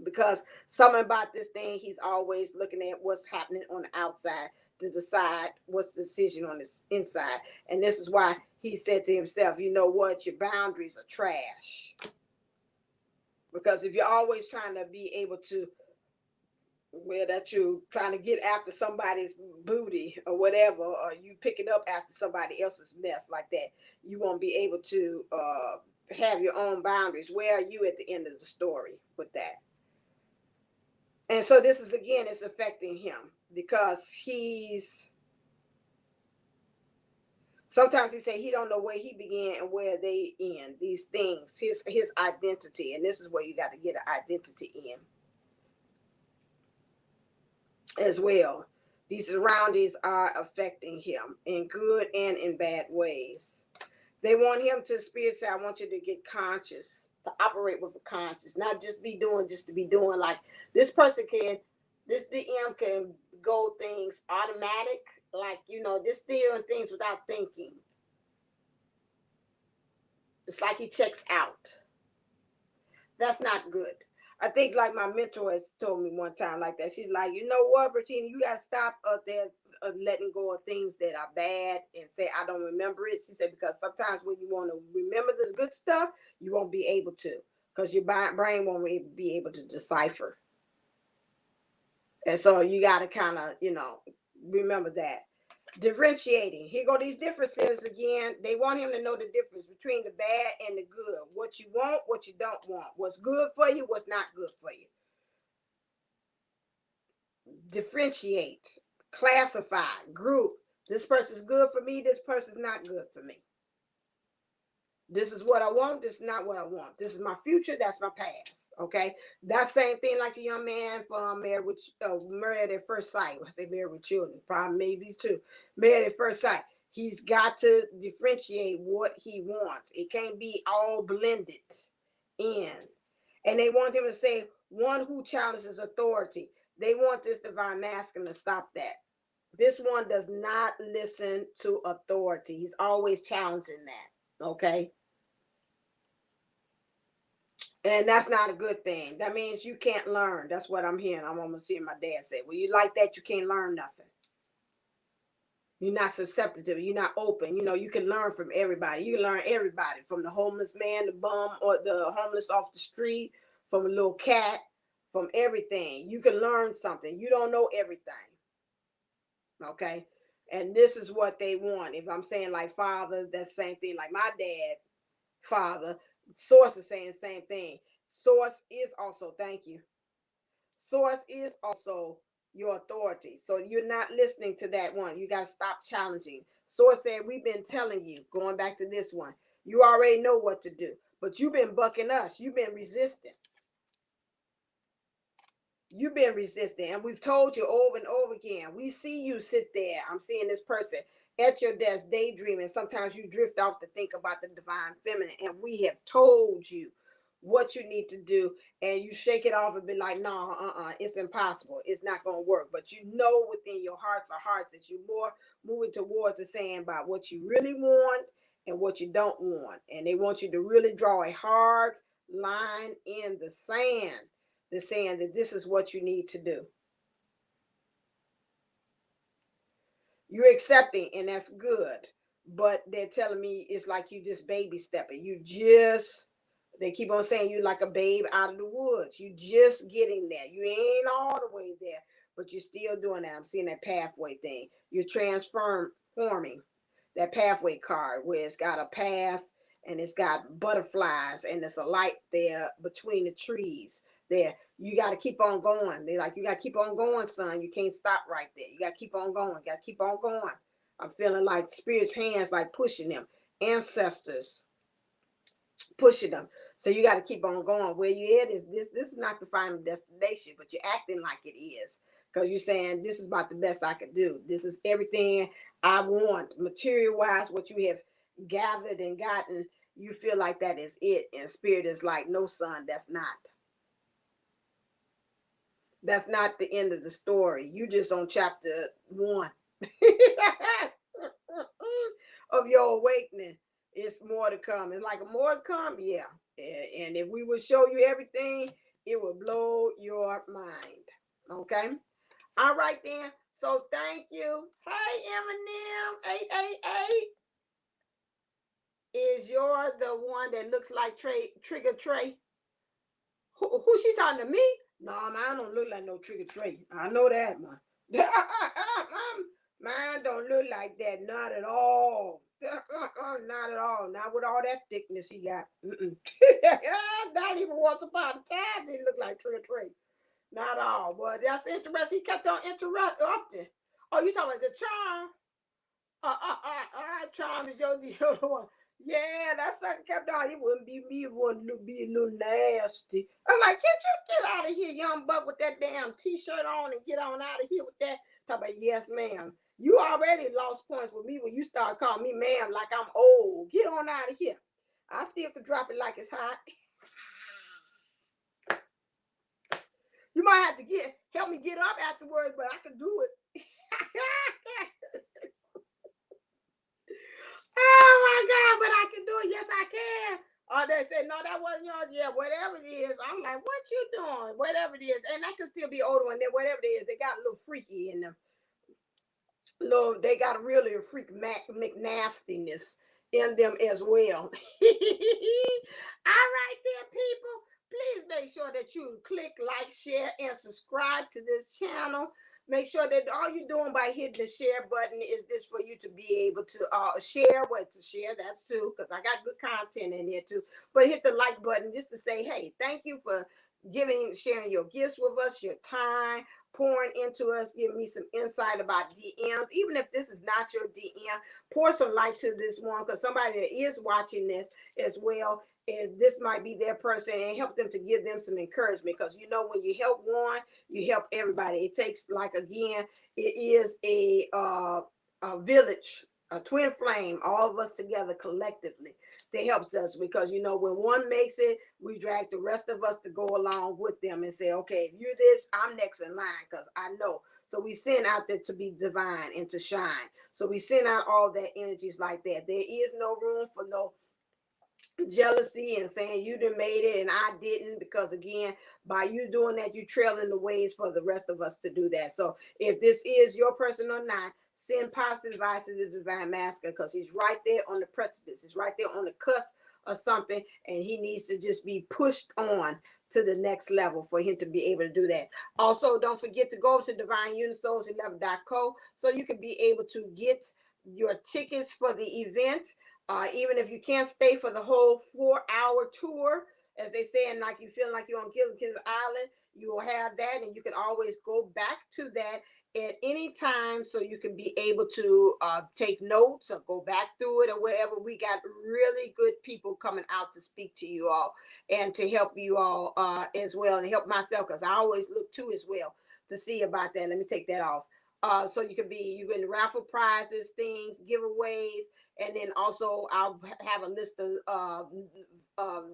Because something about this thing, he's always looking at what's happening on the outside to decide what's the decision on this inside. And this is why he said to himself, you know what, your boundaries are trash. Because if you're always trying to be able to, well, that you trying to get after somebody's booty or whatever, or you pick it up after somebody else's mess like that, you won't be able to have your own boundaries. Where are you at the end of the story with that? And so this is, again, it's affecting him because sometimes he say he don't know where he began and where they end. These things, his identity, and this is where you got to get an identity in as well. These surroundings are affecting him in good and in bad ways. They want him to spirit say, I want you to get conscious, to operate with a conscious, not just be doing just to be doing. Like this person this DM can go things automatic, like, just doing things without thinking. It's like he checks out. That's not good. I think like my mentor has told me one time like that. She's like, you know what, Bertina, you got to stop up there letting go of things that are bad and say, I don't remember it. She said, because sometimes when you want to remember the good stuff, you won't be able to because your brain won't be able to decipher. And so you got to kind of, remember that. Differentiating. Here go these differences again. They want him to know the difference between the bad and the good. What you want, what you don't want. What's good for you, what's not good for you. Differentiate. Classify. Group. This person's good for me. This person's not good for me. This is what I want. This is not what I want. This is my future. That's my past. Okay. That same thing like the young man from Married at First Sight. I say Married with Children. Probably maybe too. Married at First Sight. He's got to differentiate what he wants. It can't be all blended in. And they want him to say one who challenges authority. They want this divine masculine to stop that. This one does not listen to authority. He's always challenging that. Okay. And that's not a good thing. That means you can't learn. That's what I'm hearing. I'm almost hearing my dad say, well, you like that, you can't learn nothing. You're not susceptible. You're not open. You can learn from everybody. You can learn everybody, from the homeless man, the bum, or the homeless off the street, from a little cat, from everything. You can learn something. You don't know everything. Okay? And this is what they want. If I'm saying like father, that's the same thing. Like my dad, father, Source is saying the same thing. Source is also, thank you. Source is also your authority. So you're not listening to that one. You got to stop challenging. Source said, we've been telling you, going back to this one, you already know what to do, but you've been bucking us. You've been resisting. You've been resistant, and we've told you over and over again. We see you sit there. I'm seeing this person at your desk daydreaming. Sometimes you drift off to think about the divine feminine, and we have told you what you need to do, and you shake it off and be like, no, it's impossible. It's not going to work. But you know within your hearts of hearts that you're more moving towards the saying about what you really want and what you don't want. And they want you to really draw a hard line in the sand. They're saying that this is what you need to do. You're accepting, and that's good. But they're telling me it's like you just baby stepping. They keep on saying you like a babe out of the woods. You just getting there. You ain't all the way there, but you're still doing that. I'm seeing that pathway thing. You're transforming that pathway card where it's got a path and it's got butterflies and there's a light there between the trees there. You got to keep on going. They like, you got to keep on going, son. You can't stop right there. You got to keep on going. You got to keep on going. I'm feeling like spirit's hands like pushing them. Ancestors pushing them. So you got to keep on going. Where you at is this. This is not the final destination, but you're acting like it is. Because you're saying this is about the best I could do. This is everything I want. Material wise, what you have gathered and gotten, you feel like that is it. And spirit is like, no, son, that's not. That's not the end of the story. You just on chapter 1 of your awakening. It's more to come. It's like a more to come, yeah. And if we would show you everything, it would blow your mind. Okay? All right then. So thank you. Hey Eminem 888. Is you're the one that looks like Trigger Trey? Who she talking to me? No, man, I don't look like no Trigger Trey. I know that, man. Mine don't look like that. Not at all. Not at all. Not with all that thickness he got. Not even once upon a time did he look like Trigger Trey. Not all. But that's interesting. He kept on interrupting. Oh, you talking about the charm? Charm is your the other one. Yeah, that something kept on. It wouldn't be me. It wouldn't be a little nasty. I'm like, get out of here, young buck, with that damn t-shirt on and get on out of here with that. Talk about, yes, ma'am. You already lost points with me when you start calling me ma'am like I'm old. Get on out of here. I still could drop it like it's hot. You might have to help me get up afterwards, but I can do it. Oh my God, but I can do it. Yes, I can. Or they say, no, that wasn't yours. Yeah, whatever it is. I'm like, what you doing? Whatever it is. And I can still be older one. Then whatever it is, they got a little freaky in them. Little, they got really a freak McNastiness in them as well. All right, then, people. Please make sure that you click like, share, and subscribe to this channel. Make sure that all you're doing by hitting the share button is this for you to be able to share what to share. That's too, because I got good content in here too. But hit the like button just to say, hey, thank you for sharing your gifts with us, your time, pouring into us, giving me some insight about DMs. Even if this is not your DM, pour some light to this one, because somebody that is watching this as well, and this might be their person, and help them to give them some encouragement. Because you know, when you help one, you help everybody. It takes, like, again, it is a village, a twin flame, all of us together collectively that helps us. Because you know, when one makes it, we drag the rest of us to go along with them and say, okay, if you're this, I'm next in line, because I know. So we send out there to be divine and to shine. So we send out all that energies like that. There is no room for no jealousy and saying you done made it and I didn't, because again, by you doing that, you trailing the ways for the rest of us to do that. So if this is your person or not, send positive advice to the divine master, because he's right there on the precipice. He's right there on the cusp of something, and he needs to just be pushed on to the next level for him to be able to do that. Also, don't forget to go to divineunisouls11.co so you can be able to get your tickets for the event. Even if you can't stay for the whole 4-hour tour, as they say, and like you feel like you're on Gilligan's Island, you will have that, and you can always go back to that at any time, so you can be able to take notes or go back through it or whatever. We got really good people coming out to speak to you all and to help you all as well, and help myself, because I always look too as well to see about that. Let me take that off. So you can raffle prizes, things, giveaways, and then also I'll have a list of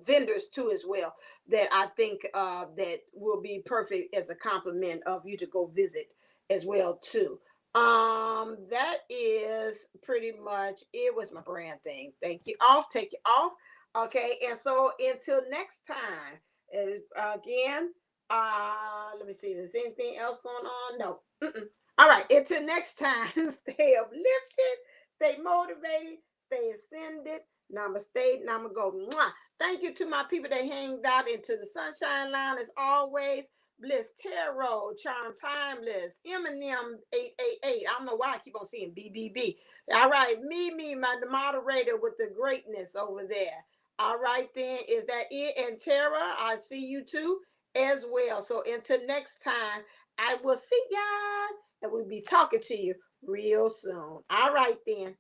vendors too as well that I think that will be perfect as a compliment of you to go visit as well too. That is pretty much it. Was my brand thing. Thank you. Off, take you off. Okay, and so until next time, again, let me see. Is anything else going on? No. Mm-mm. All right. Until next time, stay uplifted, stay motivated, stay ascended. Namaste, namago. Mwah. Thank you to my people that hanged out into the Sunshine Line as always. Bliss Tarot, Charm Timeless, Eminem 888. I don't know why I keep on seeing BBB. All right, Mimi, the moderator with the greatness over there. All right, then, is that it? And Tara, I see you too as well. So until next time, I will see y'all and we'll be talking to you real soon. All right, then.